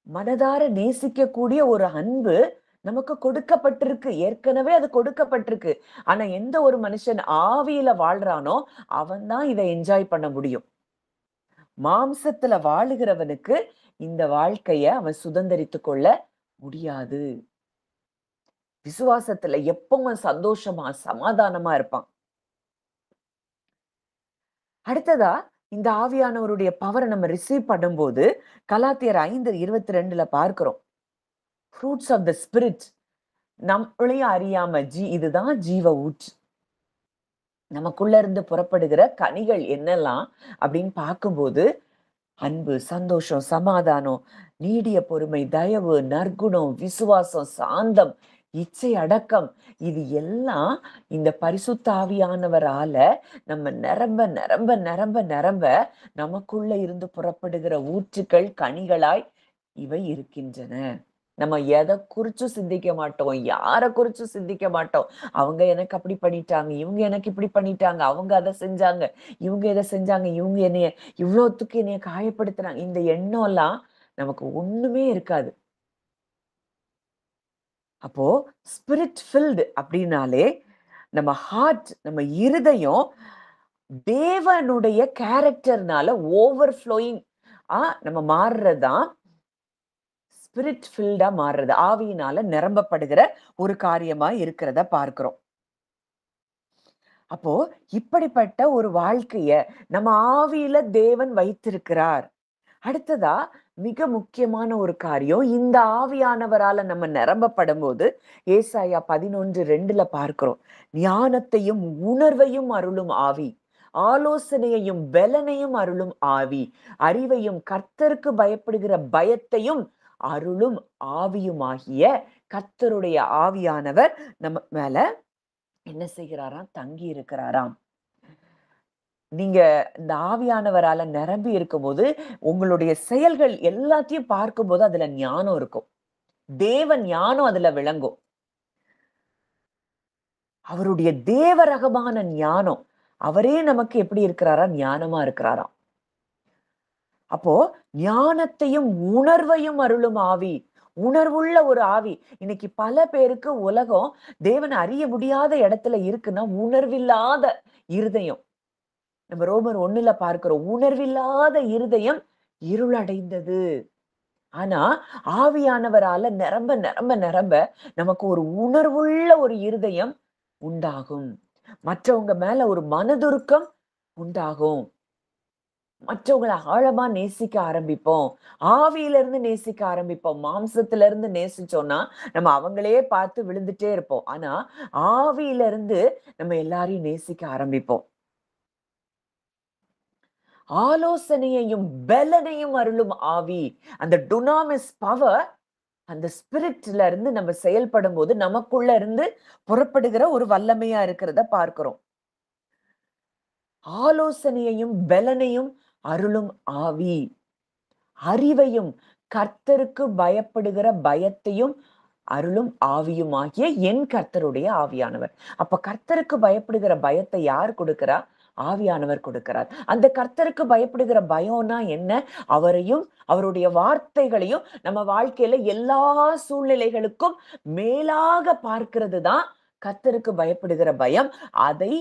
A: மனதார நேசிக்கக்கூடிய ஒரு அன்பு நமக்கு கொடுக்கப்பட்டிருக்கு. ஏற்கனவே அது கொடுக்கப்பட்டிருக்கு. ஆனா எந்த ஒரு மனுஷன் ஆவியில வாழ்றானோ அவன் தான் இதை என்ஜாய் பண்ண முடியும். மாம்சத்துல வாழுகிறவனுக்கு இந்த வாழ்க்கைய அவன் சுதந்தரித்துக் கொள்ள முடியாது. விசுவாசத்துல எப்பவும் சந்தோஷமா சமாதானமா இருப்பான். அடுத்ததா இந்த ஆவியானவருடைய பவரை நம்ம ரிசீவ் பண்ணும்போது கலாத்தியர் 5:22 பார்க்கிறோம். Fruits of the spirit. நம்மளையும் அறியாம இதுதான் ஜீவ ஊற்று. நமக்குள்ள இருந்து புறப்படுகிற கனிகள் என்னெல்லாம் அப்படின்னு பார்க்கும்போது அன்பு, சந்தோஷம், சமாதானம், நீடிய பொறுமை, தயவு, நற்குணம், விசுவாசம், சாந்தம், இச்சை அடக்கம், இது எல்லாம் இந்த பரிசுத்த ஆவியானவரால நம்ம நிரம்ப நிரம்ப நிரம்ப நிரம்ப நமக்குள்ள இருந்து புறப்படுகிற ஊற்றுக்கள் கனிகளாய் இவை இருக்கின்றன. நம்ம எதை குறிச்சும் சிந்திக்க மாட்டோம், யாரை குறிச்சும் சிந்திக்க மாட்டோம். அவங்க எனக்கு அப்படி பண்ணிட்டாங்க, இவங்க எனக்கு இப்படி பண்ணிட்டாங்க, அவங்க அதை செஞ்சாங்க, இவங்க இதை செஞ்சாங்க, இவங்க என்னைய இவ்வளவுத்துக்கு என்னைய காயப்படுத்துறாங்க. இந்த எண்ணம் எல்லாம் நமக்கு ஒண்ணுமே இருக்காது. அப்போ ஸ்பிரிட் ஃபில்டு அப்படின்னாலே நம்ம ஹார்ட், நம்ம இருதயம் தேவனுடைய கேரக்டர்னால ஓவர் ஃப்ளோயிங் நம்ம மாறுறதுதான் ஸ்பிரிட் ஃபில்டா மாறுறது. ஆவியினால நிரம்பப்படுகிற ஒரு காரியமா இருக்கிறத பார்க்கிறோம். அப்போ இப்படிப்பட்ட ஒரு வாழ்க்கைய நம்ம ஆவியில தேவன் வைத்திருக்கிறார். அடுத்ததா மிக முக்கியமான ஒரு காரியம், இந்த ஆவியானவரால நம்ம நிரம்பப்படும் போது ஏசாயா 11:2 பார்க்கிறோம். ஞானத்தையும் உணர்வையும் அருளும் ஆவி, ஆலோசனையையும் பெலனையும் அருளும் ஆவி, அறிவையும் கர்த்தருக்கு பயப்படுகிற பயத்தையும் அருளும் ஆவியுமாகிய கர்த்தருடைய ஆவியானவர் நம்ம மேல என்ன செய்கிறாராம், தங்கி இருக்கிறாராம். நீங்க இந்த ஆவியானவரால நிரம்பி இருக்கும்போது உங்களுடைய செயல்கள் எல்லாத்தையும் பார்க்கும்போது அதுல ஞானம் இருக்கும். தேவ ஞானம் அதுல விளங்கும். அவருடைய தேவ ரகமான ஞானம். அவரே நமக்கு எப்படி இருக்கிறாரா, ஞானமா இருக்கிறாராம். அப்போ ஞானத்தையும் உணர்வையும் அருளும் ஆவி, உணர்வுள்ள ஒரு ஆவி. இன்னைக்கு பல பேருக்கு உலகம் தேவனை அறிய முடியாத இடத்துல இருக்குன்னா உணர்வில்லாத இருதயம். நம்ம ரோமர் 1 பார்க்கிறோம், உணர்வில்லாத இருதயம் இருளடைந்தது. ஆனா ஆவியானவரால நிரம்ப நிரம்ப நிரம்ப நமக்கு ஒரு உணர்வுள்ள ஒரு இருதயம் உண்டாகும். மற்றவங்க மேல ஒரு மனதுருக்கம் உண்டாகும். மற்றவங்களை ஆழமா நேசிக்க ஆரம்பிப்போம். ஆவியில இருந்து நேசிக்க ஆரம்பிப்போம். மாம்சத்துல இருந்து நேசிச்சோம்னா நம்ம அவங்களையே பார்த்து விழுந்துட்டே இருப்போம். ஆனா ஆவியில இருந்து நம்ம எல்லாரையும் நேசிக்க ஆரம்பிப்போம். ஆலோசனையையும் பெலனையும் அருளும் ஆவி. அந்த டுனாமிஸ் பவர் அந்த ஸ்பிரிட்ல இருந்து நம்ம செயல்படும் போது நமக்குள்ள இருந்து புறப்படுகிற ஒரு வல்லமையா இருக்கிறத பார்க்கிறோம். ஆலோசனையையும் பெலனையும் அருளும் ஆவி, அறிவையும் கர்த்தருக்கு பயப்படுகிற பயத்தையும் அருளும் ஆவியுமாகிய என் கர்த்தருடைய ஆவியானவர். அப்ப கர்த்தருக்கு பயப்படுகிற பயத்தை யார் கொடுக்கிறா? ஆவியானவர் கொடுக்கிறார். அந்த கர்த்தருக்கு பயப்படுகிற பயம்னா என்ன? அவரையும் அவருடைய வார்த்தைகளையும் நம்ம வாழ்க்கையில எல்லா சூழ்நிலைகளுக்கும் மேலாக பார்க்கிறது தான் கர்த்தருக்கு பயப்படுகிற பயம். அதை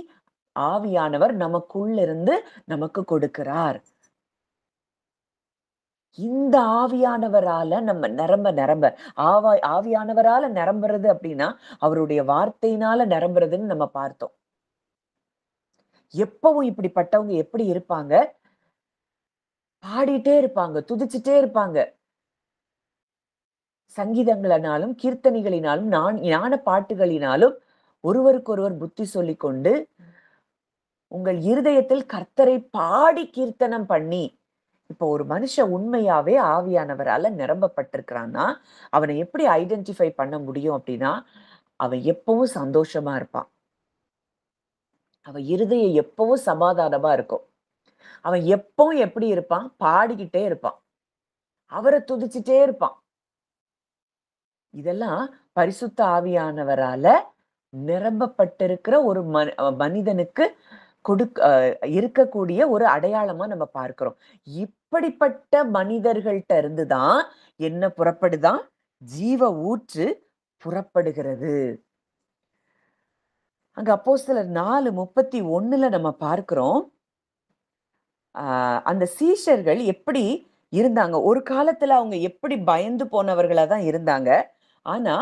A: ஆவியானவர் நமக்குள்ளிருந்து நமக்கு கொடுக்கிறார். இந்த ஆவியானவரால நம்ம நிரம்ப நிரம்ப ஆவியானவரால நிரம்புறது அப்படின்னா அவருடைய வார்த்தையினால நிரம்புறதுன்னு நம்ம பார்த்தோம். எப்பவும் இப்படிப்பட்டவங்க எப்படி இருப்பாங்க? பாடிட்டே இருப்பாங்க, துதிச்சுட்டே இருப்பாங்க. சங்கீதங்களினாலும் கீர்த்தனைகளினாலும் ஞான பாட்டுகளினாலும் ஒருவருக்கொருவர் புத்தி சொல்லிக்கொண்டு உங்கள் இருதயத்தில் கர்த்தரை பாடி கீர்த்தனம் பண்ணி. இப்போ ஒரு மனுஷன் உண்மையாவே ஆவியானவரால நிரம்பப்பட்டிருக்கிறான்னா, அவனை எப்படி ஐடென்டிஃபை பண்ண முடியும் அப்படின்னா, அவன் எப்பவும் சந்தோஷமா இருப்பான். அவன் இருதயம் எப்பவும் சமாதானமா இருக்கும். அவன் எப்பவும் எப்படி இருப்பான்? பாடிக்கிட்டே இருப்பான். அவர துதிச்சுட்டே இருப்பான். இதெல்லாம் பரிசுத்த ஆவியானவரால நிரம்பப்பட்டிருக்கிற ஒரு மனிதனுக்கு இருக்கக்கூடிய ஒரு அடையாளமா நம்ம பார்க்கிறோம். இப்படிப்பட்ட மனிதர்கள்ட்ட இருந்து தான் என்ன புறப்படுதான்? ஜீவ ஊற்று புறப்படுகிறது. அங்க அப்போஸ்தலர் 4:31 நம்ம பார்க்கிறோம். அந்த சீஷர்கள் எப்படி இருந்தாங்க? ஒரு காலத்துல அவங்க எப்படி பயந்து போனவர்களா தான் இருந்தாங்க. ஆனா,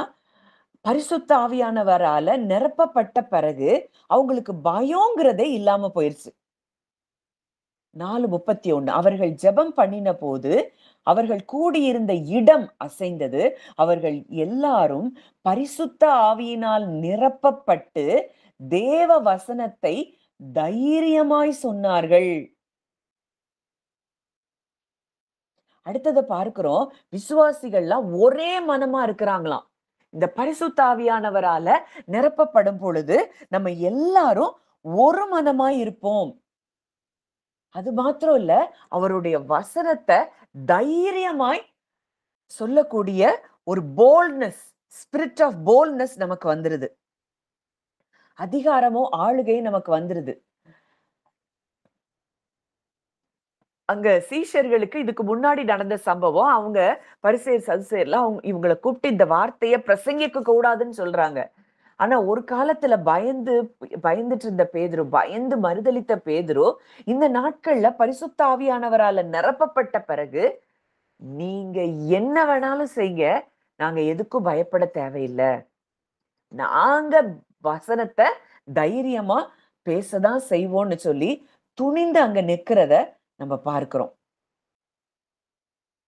A: பரிசுத்த ஆவியானவரால நிரப்பப்பட்ட பிறகு அவங்களுக்கு பயம்ங்கிறதே இல்லாம போயிருச்சு. 4:31 அவர்கள் ஜெபம் பண்ணினபோது, அவர்கள் கூடியிருந்த இடம் அசைந்தது. அவர்கள் எல்லாரும் பரிசுத்த ஆவியினால் நிரப்பப்பட்டு, தேவ வசனத்தை தைரியமாய் சொன்னார்கள். அடுத்தத பார்க்கிறோம். விசுவாசிகள்லாம் ஒரே மனமா இருக்கிறாங்களாம். இந்த பரிசுத்த ஆவியானவரால நிரப்பப்படும் பொழுது, நம்ம எல்லாரும் ஒரு மனமாய் இருப்போம். அது மாத்திரம் இல்ல, அவருடைய வசனத்த தைரியமாய் சொல்லக்கூடிய ஒரு போல்ட்னஸ், ஸ்பிரிட் ஆஃப் போல்ட்னஸ் நமக்கு வந்துருது. அதிகாரமும், ஆளுகையும் நமக்கு வந்துருது. அங்க சீஷர்களுக்கு இதுக்கு முன்னாடி நடந்த சம்பவம், அவங்க பரிசேயர், சதுசேயர்லாம் இவங்கள கூப்பிட்டு இந்த வார்த்தைய பிரசங்கிக்க கூடாதுன்னு சொல்றாங்க. ஆனா ஒரு காலத்துல பயந்துட்டு இருந்த பேதுரு, பயந்து மறுதலித்த பேதுரு, இந்த நாட்கள்ல பரிசுத்த ஆவியானவரால நிரப்பப்பட்ட பிறகு, நீங்க என்ன வேணாலும் செய்யுங்க, நாங்க எதுக்கும் பயப்பட தேவையில்ல. நாங்க வசனத்த தைரியமா பேசதான் செய்வோம்னு சொல்லி, துணிந்து அங்க நிக்கிறத நம்ம பார்க்கிறோம்.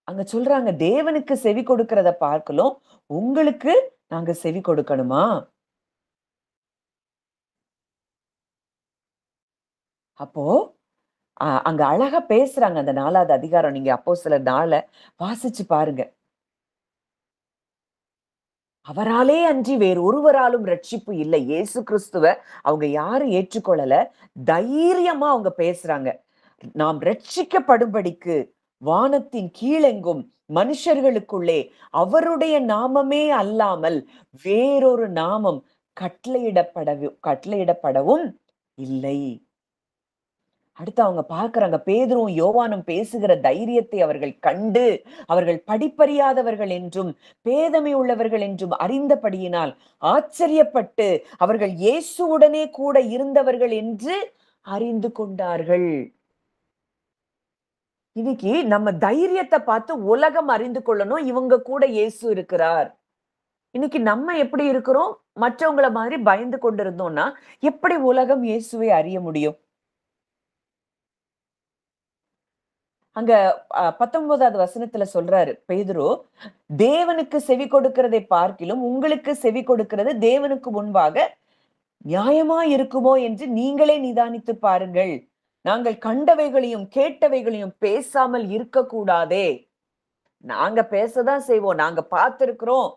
A: அங்க சொல்றாங்க, தேவனுக்கு செவி கொடுக்கிறத பார்க்கலும், உங்களுக்கு நாங்க செவி கொடுக்கணுமா? அப்போ அங்க அழகா பேசுறாங்க அந்த 4வது அதிகாரம். நீங்க அப்போஸ்தலர் 4 வாசிச்சு பாருங்க. அவராலே அன்றி வேறு ஒருவராலும் ரட்சிப்பு இல்லை. இயேசு கிறிஸ்துவ அவங்க யாரும் ஏற்றுக்கொள்ளல. தைரியமா அவங்க பேசுறாங்க. நாம் ரட்சிக்கப்படும்படிக்கு வானத்தின் கீழெங்கும் மனுஷர்களுக்குள்ளே அவருடைய நாமமே அல்லாமல் வேறொரு நாமம் கட்டளையிடப்படவும் இல்லை. அடுத்து அவங்க பார்க்கிறாங்க, பேதுருவும் யோவானும் பேசுகிற தைரியத்தை அவர்கள் கண்டு, அவர்கள் படிப்பறியாதவர்கள் என்றும் பேதமை உள்ளவர்கள் என்றும் அறிந்தபடியினால் ஆச்சரியப்பட்டு, அவர்கள் இயேசுவுடனே கூட இருந்தவர்கள் என்று அறிந்து கொண்டார்கள். இன்னைக்கு நம்ம தைரியத்தை பார்த்து உலகம் அறிந்து கொள்ளணும், இவங்க கூட இயேசு இருக்கிறார். இன்னைக்கு நம்ம எப்படி இருக்கிறோம்? மற்றவங்கள மாதிரி பயந்து கொண்டிருந்தோம்னா, எப்படி உலகம் இயேசுவை அறிய முடியும்? அங்க 19வது வசனத்துல சொல்றாரு பேதுரு, தேவனுக்கு செவி கொடுக்கிறதை பார்க்கிலும் உங்களுக்கு செவி கொடுக்கிறது தேவனுக்கு முன்பாக நியாயமா இருக்குமோ என்று நீங்களே நிதானித்து பாருங்கள். நாங்கள் கண்டவைகளையும் கேட்டவைகளையும் பேசாமல் இருக்கக்கூடாதே. நாங்க பேசதான் செய்வோம். நாங்க பார்த்திருக்கிறோம்.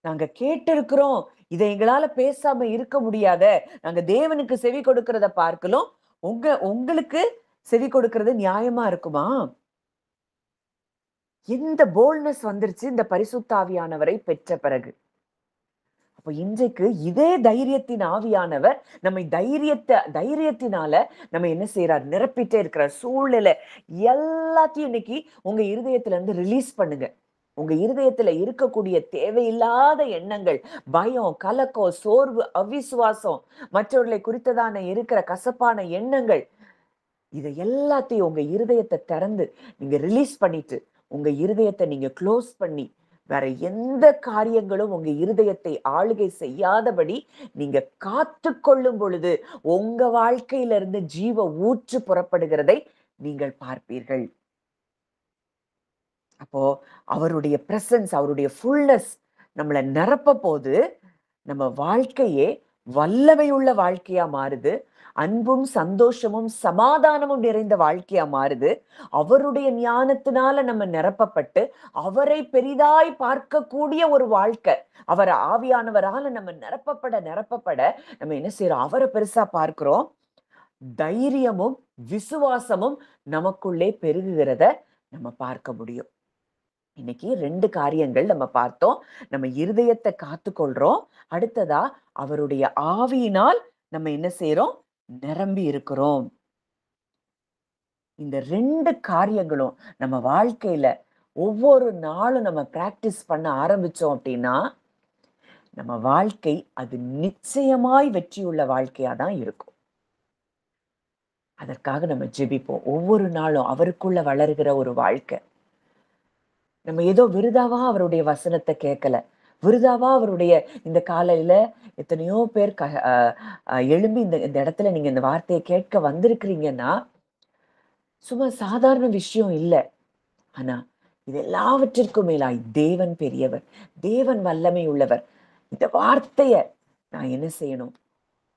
A: நாங்க கேட்டிருக்கிறோம். இதை எங்களால பேசாம இருக்க முடியாத. நாங்க தேவனுக்கு செவி கொடுக்கிறத பார்க்கலும் உங்களுக்கு செவி கொடுக்கிறது நியாயமா இருக்குமா? எந்த போல்ட்னஸ் வந்துருச்சு இந்த பரிசுத்த ஆவியானவரை பெற்ற பிறகு. அப்ப இன்றைக்கு இதே தைரியத்தின் ஆவியானவர் நம்மை தைரியத்தினால நம்ம என்ன செய்யறார்? நிரப்பிட்டே இருக்கிறார். சூழ்நிலை எல்லாத்தையும் இன்னைக்கு உங்க இருதயத்துல இருந்து ரிலீஸ் பண்ணுங்க. உங்க இருதயத்துல இருக்கக்கூடிய தேவையில்லாத எண்ணங்கள், பயம், கலக்கம், சோர்வு, அவிசுவாசம், மற்றவர்களை குறித்ததான இருக்கிற கசப்பான எண்ணங்கள், இதை எல்லாத்தையும் உங்க இருதயத்தை திறந்து நீங்க ரிலீஸ் பண்ணிட்டு, உங்க இருதயத்தை நீங்க க்ளோஸ் பண்ணி, வேற எந்த காரியங்களும் உங்க இருதயத்தை ஆளுகை செய்யாதபடி நீங்க காத்து கொள்ளும் பொழுது உங்க வாழ்க்கையிலிருந்து ஜீவ ஊற்று புறப்படுகிறதை நீங்கள் பார்ப்பீர்கள். அப்போ அவருடைய பிரசன்ஸ், அவருடைய ஃபுல்னஸ் நம்மளை நிரப்ப போது நம்ம வாழ்க்கையே வல்லமையுள்ள வாழ்க்கையா மாறுது. அன்பும் சந்தோஷமும் சமாதானமும் நிறைந்த வாழ்க்கையா மாறுது. அவருடைய ஞானத்தினால நம்ம நிரப்பப்பட்டு அவரை பெரிதாய் பார்க்கக்கூடிய ஒரு வாழ்க்கை. அவர் ஆவியானவரால நம்ம நிரப்பப்பட நிரப்பப்பட நம்ம என்ன செய்யறோம்? அவரை பெருசா பார்க்கிறோம். தைரியமும் விசுவாசமும் நமக்குள்ளே பெருகுகிறத நம்ம பார்க்க முடியும். இன்னைக்கு 2 காரியங்கள் நம்ம பார்த்தோம். நம்ம இருதயத்தை காத்துக்கொள்றோம். அடுத்ததா அவருடைய ஆவியினால் நம்ம என்ன செய்றோம்? நிரம்பி இருக்கிறோம். இந்த 2 காரியங்களும் நம்ம வாழ்க்கையில ஒவ்வொரு நாளும் நம்ம பிராக்டிஸ் பண்ண ஆரம்பிச்சோம் அப்படின்னா, நம்ம வாழ்க்கை அது நிச்சயமாய் வெற்றியுள்ள வாழ்க்கையா தான் இருக்கும். அதற்காக நம்ம ஜெபிப்போம். ஒவ்வொரு நாளும் அவருக்குள்ள வளருகிற ஒரு வாழ்க்கை. நம்ம ஏதோ விருதாவா அவருடைய வசனத்தை கேட்கல. விருதாவா அவருடைய இந்த காலையில எத்தனையோ பேர் எழும்பி இந்த இந்த இடத்துல நீங்க இந்த வார்த்தையை கேட்க வந்திருக்கிறீங்கன்னா, சும்மா சாதாரண விஷயம் இல்ல. ஆனா, இது எல்லாவற்றிற்கும் மேலாய் தேவன் பெரியவர். தேவன் வல்லமை உள்ளவர். இந்த வார்த்தைய நான் என்ன செய்யணும்?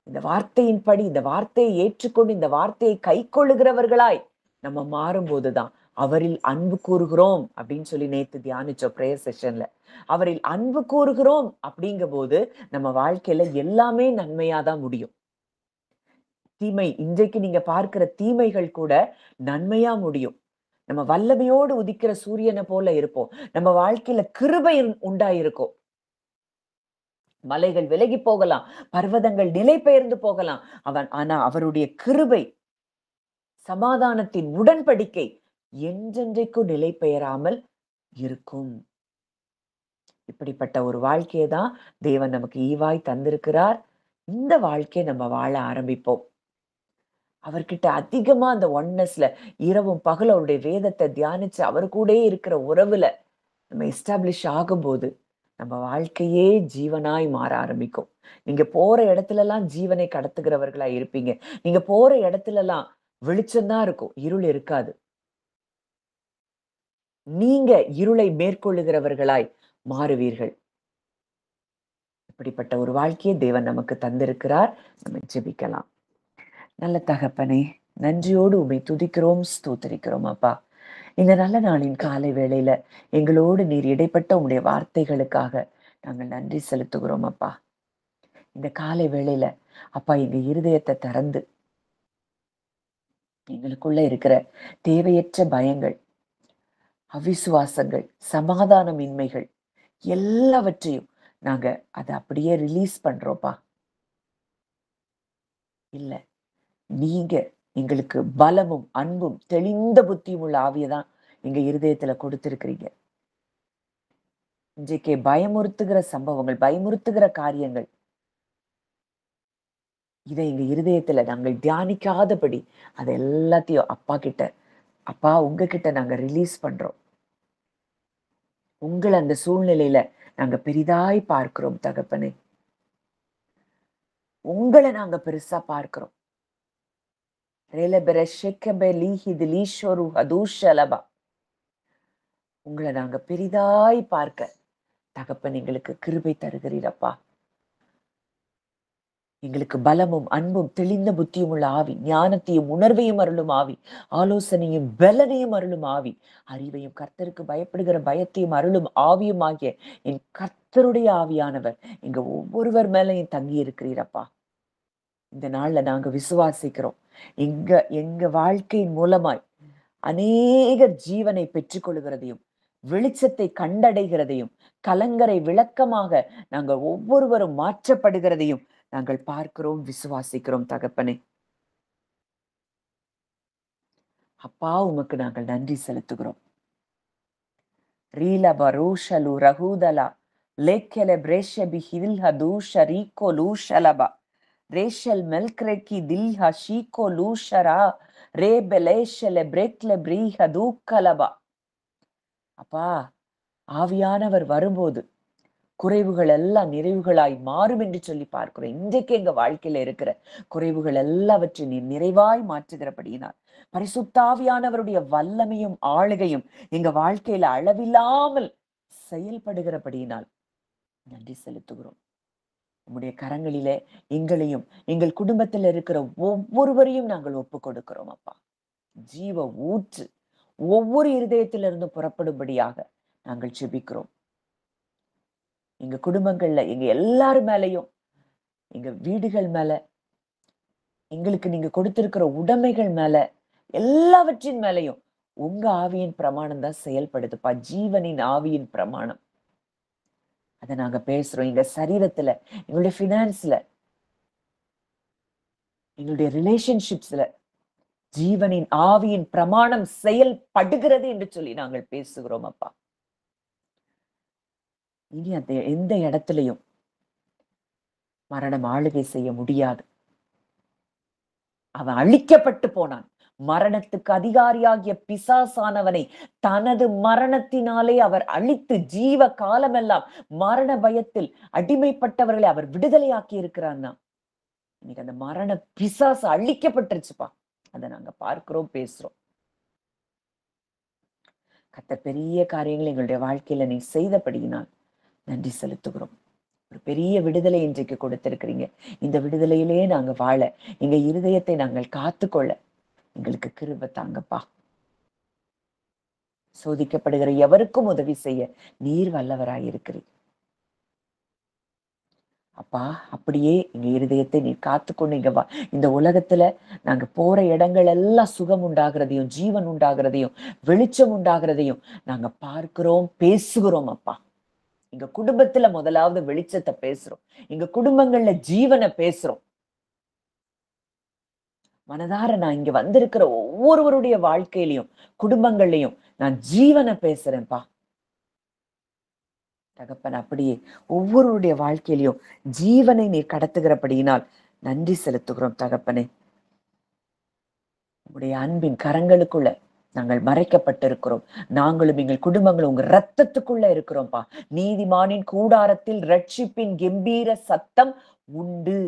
A: இந்த வார்த்தையின்படி, இந்த வார்த்தையை ஏற்றுக்கொண்டு, இந்த வார்த்தையை கைக்கொள்ளுகிறவர்களாய் நம்ம மாறும்போதுதான், அவரில் அன்பு கூறுகிறோம் அப்படின்னு சொல்லி நேத்து தியானிச்சோம் பிரேயர் செஷன்ல. அவரில் அன்பு கூறுகிறோம் அப்படிங்கும்போது, நம்ம வாழ்க்கையில எல்லாமே நன்மையா தான் முடியும். தீமை இன்றைக்கு நீங்க பார்க்கிற தீமைகள் கூட நன்மையா முடியும். நம்ம வல்லமையோடு உதிக்கிற சூரியனை போல இருப்போம். நம்ம வாழ்க்கையில கிருபை உண்டாயிருக்கும். மலைகள் விலகி போகலாம், பர்வதங்கள் நிலை பெயர்ந்து போகலாம். ஆனா அவருடைய கிருபை, சமாதானத்தின் உடன்படிக்கை என்றென்றைக்கும் நிலை பெயராமல் இருக்கும். இப்படிப்பட்ட ஒரு வாழ்க்கையை தான் தேவன் நமக்கு ஈவாய் தந்திருக்கிறார். இந்த வாழ்க்கையை நம்ம வாழ ஆரம்பிப்போம். அவர்கிட்ட அதிகமா அந்த ஒன்னஸ்ல இரவும் பகல் அவருடைய வேதத்தை தியானிச்சு அவர் கூடயே இருக்கிற உறவுல நம்ம எஸ்டாப்ளிஷ் ஆகும்போது நம்ம வாழ்க்கையே ஜீவனாய் மாற ஆரம்பிக்கும். நீங்க போற இடத்துல எல்லாம் ஜீவனை கடத்துகிறவர்களா இருப்பீங்க. நீங்க போற இடத்துல எல்லாம் வெளிச்சம்தான் இருக்கும், இருள் இருக்காது. நீங்க இருளை மேற்கொள்ளுகிறவர்களாய் மாறுவீர்கள். இப்படிப்பட்ட ஒரு வாழ்க்கையை தேவன் நமக்கு தந்திருக்கிறார். நம்ம ஜெபிக்கலாம். நல்ல தகப்பனே, நன்றியோடு உம்மை துதிக்கிறோம், ஸ்தோத்தரிக்கிறோம் அப்பா. இந்த நல்ல நாளின் காலை வேளையில எங்களோடு நீர் இடைப்பட்ட உம்முடைய வார்த்தைகளுக்காக நாங்கள் நன்றி செலுத்துகிறோம் அப்பா. இந்த காலை வேளையில அப்பா எங்க இருதயத்தை திறந்து எங்களுக்குள்ள இருக்கிற தேவையற்ற பயங்கள், அவிசுவாசங்கள், சமாதானமின்மைகள் எல்லாவற்றையும் நாங்க அதை அப்படியே ரிலீஸ் பண்றோம்ப்பா. இல்ல, நீங்க எங்களுக்கு பலமும் அன்பும் தெளிந்த புத்தியும் உள்ள ஆவியதான் எங்க இருதயத்துல கொடுத்திருக்கிறீங்க. இன்றைக்கு பயமுறுத்துகிற சம்பவங்கள், பயமுறுத்துகிற காரியங்கள், இதை எங்க இருதயத்துல நாங்கள் தியானிக்காதபடி அது எல்லாத்தையும் அப்பா கிட்ட, அப்பா உங்ககிட்ட நாங்க ரிலீஸ் பண்றோம். உங்களை அந்த சூழ்நிலையில நாங்க பெரிதாய் பார்க்கிறோம் தகப்பனே. உங்களை நாங்க பெருசா பார்க்கிறோம். உங்களை நாங்க பெரிதாய் பார்க்க தகப்பன் எங்களுக்கு கிருபை தருகிறீரப்பா. எங்களுக்கு பலமும் அன்பும் தெளிந்த புத்தியும் உள்ள ஆவி, ஞானத்தையும் உணர்வையும் அருளும் ஆவி, ஆலோசனையும் பலனையும் அருளும் ஆவி, அறிவையும் கர்த்தருக்கு பயப்படுகிற பயத்தையும் அருளும் ஆவியும் ஆகிய என் கர்த்தருடைய ஆவியானவர் எங்க ஒவ்வொருவர் மேலையும் தங்கி இருக்கிறீரப்பா. இந்த நாள்ல நாங்க விசுவாசிக்கிறோம். எங்க எங்க வாழ்க்கையின் மூலமாய் அநேக ஜீவனை பெற்றுக்கொள்கிறதையும், வெளிச்சத்தை கண்டடைகிறதையும், கலங்கரை விளக்கமாக நாங்க ஒவ்வொருவரும் மாற்றப்படுகிறதையும் நாங்கள் பார்க்கிறோம், விசுவாசிக்கிறோம் தகப்பனே. அப்பா உமக்கு நாங்கள் நன்றி செலுத்துகிறோம். ரீல பரோஷலு ரகுதலா லேக்கெல பிரேஷபி ஹில்ஹ தூஷ ரீகோ லூஷலபா ரேஷல் மெல்க்ரெக்கி தில்ஹ ஷீகோ லூஷரா ரே பெலேஷல பிரேக்ல பிரீஹ தூக்கலபா. அப்பா, ஆவியானவர் வரும்போது குறைவுகள் எல்லாம் நிறைவுகளாய் மாறும் என்று சொல்லி பார்க்கிறோம். இன்றைக்கு எங்க வாழ்க்கையில இருக்கிற குறைவுகள் எல்லாவற்றையும் நீ நிறைவாய் மாற்றுகிறபடியினால் பரிசுத்தாவியானவருடைய வல்லமையும் ஆளுகையும் எங்க வாழ்க்கையில அளவில்லாமல் செயல்படுகிறபடியினால் நன்றி செலுத்துகிறோம். உம்முடைய கரங்களிலே எங்களையும் எங்கள் குடும்பத்தில் இருக்கிற ஒவ்வொருவரையும் நாங்கள் ஒப்பு கொடுக்கிறோம் அப்பா. ஜீவ ஊற்று ஒவ்வொரு இருதயத்திலிருந்து புறப்படும்படியாக நாங்கள் ஜெபிக்கிறோம். எங்க குடும்பங்கள்ல எங்க எல்லாரு மேலையும், எங்க வீடுகள் மேல, எங்களுக்கு நீங்க கொடுத்திருக்கிற உடைமைகள் மேல, எல்லாவற்றின் மேலையும் உங்க ஆவியின் பிரமாணம் தான் செயல்படுதுப்பா. ஜீவனின் ஆவியின் பிரமாணம். அதை நாங்க பேசுறோம். எங்க சரீரத்துல, எங்களுடைய பினான்ஸ்ல, எங்களுடைய ரிலேஷன்ஷிப்ஸ்ல ஜீவனின் ஆவியின் பிரமாணம் செயல்படுகிறது என்று சொல்லி நாங்கள் பேசுகிறோம் அப்பா. இனி அந்த எந்த இடத்திலையும் மரணம் ஆளுகை செய்ய முடியாது. அவன் அழிக்கப்பட்டு போனான். மரணத்துக்கு அதிகாரியாகிய பிசாசானவனை தனது மரணத்தினாலே அவர் அழித்து ஜீவ காலமெல்லாம் மரண பயத்தில் அடிமைப்பட்டவர்களை அவர் விடுதலையாக்கி இருக்கிறான்னா, இன்னைக்கு அந்த மரண பிசாசு அழிக்கப்பட்டுருச்சுப்பா. அதை நாங்க பார்க்கிறோம், பேசுறோம். கர்த்தர் பெரிய காரியங்களை எங்களுடைய வாழ்க்கையில நீ செய்தபடியினால் நன்றி செலுத்துகிறோம். ஒரு பெரிய விடுதலை இன்றைக்கு கொடுத்திருக்கிறீங்க. இந்த விடுதலையிலே நாங்க வாழ, எங்க இருதயத்தை நாங்கள் காத்துக்கொள்ள எங்களுக்கு கிருபை தாங்கப்பா. சோதிக்கப்படுகிற எவருக்கும் உதவி செய்ய நீர் வல்லவராயிருக்கிறீர் அப்பா. அப்படியே எங்க இருதயத்தை நீர் காத்துக்கொண்டு இங்க வா. இந்த உலகத்துல நாங்க போற இடங்கள் எல்லாம் சுகம் உண்டாகிறதையும், ஜீவன் உண்டாகிறதையும், வெளிச்சம் உண்டாகிறதையும் நாங்க பார்க்கிறோம், பேசுகிறோம் அப்பா. எங்க குடும்பத்துல முதலாவது வெளிச்சத்தை பேசுறோம். எங்க குடும்பங்கள்ல ஜீவனை பேசுறோம். மனதார நான் இங்க வந்திருக்கிற ஒவ்வொருவருடைய வாழ்க்கையிலையும், குடும்பங்கள்லையும் நான் ஜீவனை பேசுறேன்ப்பா. தகப்பன், அப்படியே ஒவ்வொருவருடைய வாழ்க்கையிலையும் ஜீவனை நீர் கடத்துகிறபடியினால் நன்றி செலுத்துகிறோம் தகப்பனே. உங்களுடைய அன்பின் கரங்களுக்குள்ள நாங்கள் மறைக்கப்பட்டிருக்கிறோம். நாங்களும் எங்கள் குடும்பங்களும் உங்க ரத்தத்துக்குள்ள இருக்கிறோம்ப்பா. நீதிமானின் கூடாரத்தில் ரட்சிப்பின் கம்பீர சத்தம் உண்டு.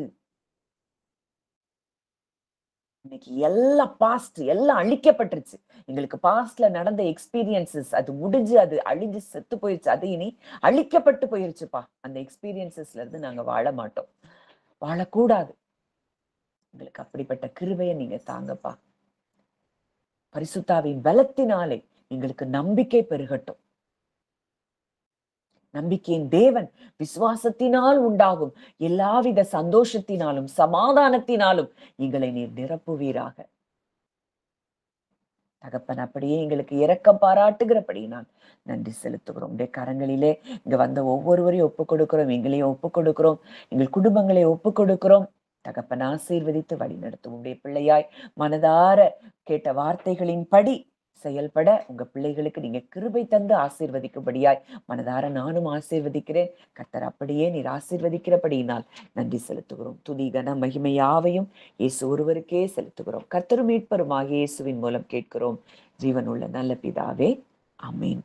A: இன்னைக்கு எல்லாம் பாஸ்ட், எல்லாம் அழிக்கப்பட்டுருச்சு. எங்களுக்கு பாஸ்ட்ல நடந்த எக்ஸ்பீரியன்சஸ் அது முடிஞ்சு, அது அழிஞ்சு செத்து போயிருச்சு. அது இனி அழிக்கப்பட்டு போயிருச்சுப்பா. அந்த எக்ஸ்பீரியன்சஸ்ல இருந்து நாங்க வாழ மாட்டோம், வாழக்கூடாது. எங்களுக்கு அப்படிப்பட்ட கிருபையை நீங்க தாங்கப்பா. பரிசுத்தாவின் பலத்தினாலே எங்களுக்கு நம்பிக்கை பெருகட்டும். நம்பிக்கையின் தேவன் விசுவாசத்தினால் உண்டாகும் எல்லாவித சந்தோஷத்தினாலும் சமாதானத்தினாலும் எங்களை நீர் நிரப்புவீராக. தகப்பன், அப்படியே எங்களுக்கு இரக்கம் பாராட்டுகிறபடியினால் நன்றி செலுத்துகிறோம். உடைய கரங்களிலே இங்க வந்த ஒவ்வொருவரையும் ஒப்புக் கொடுக்கிறோம். எங்களையும் ஒப்புக் கொடுக்கிறோம். எங்கள் குடும்பங்களை ஒப்புக் கொடுக்கிறோம். தகப்பன், ஆசீர்வதித்து வழி நடத்தும். உடைய பிள்ளையாய் மனதார கேட்ட வார்த்தைகளின் படி செயல்பட உங்க பிள்ளைகளுக்கு நீங்க கிருபை தந்து ஆசீர்வதிக்கும்படியாய் மனதார நானும் ஆசீர்வதிக்கிறேன். கர்த்தர், அப்படியே நீர் ஆசீர்வதிக்கிறபடியினால் நன்றி செலுத்துகிறோம். துதி கன மகிமை யாவையும் இயேசு ஒருவருக்கே செலுத்துகிறோம். கர்த்தரும் மீட்பருமாகிய இயேசுவின் மூலம் கேட்கிறோம் ஜீவனுள்ள நல்ல பிதாவே. ஆமென்.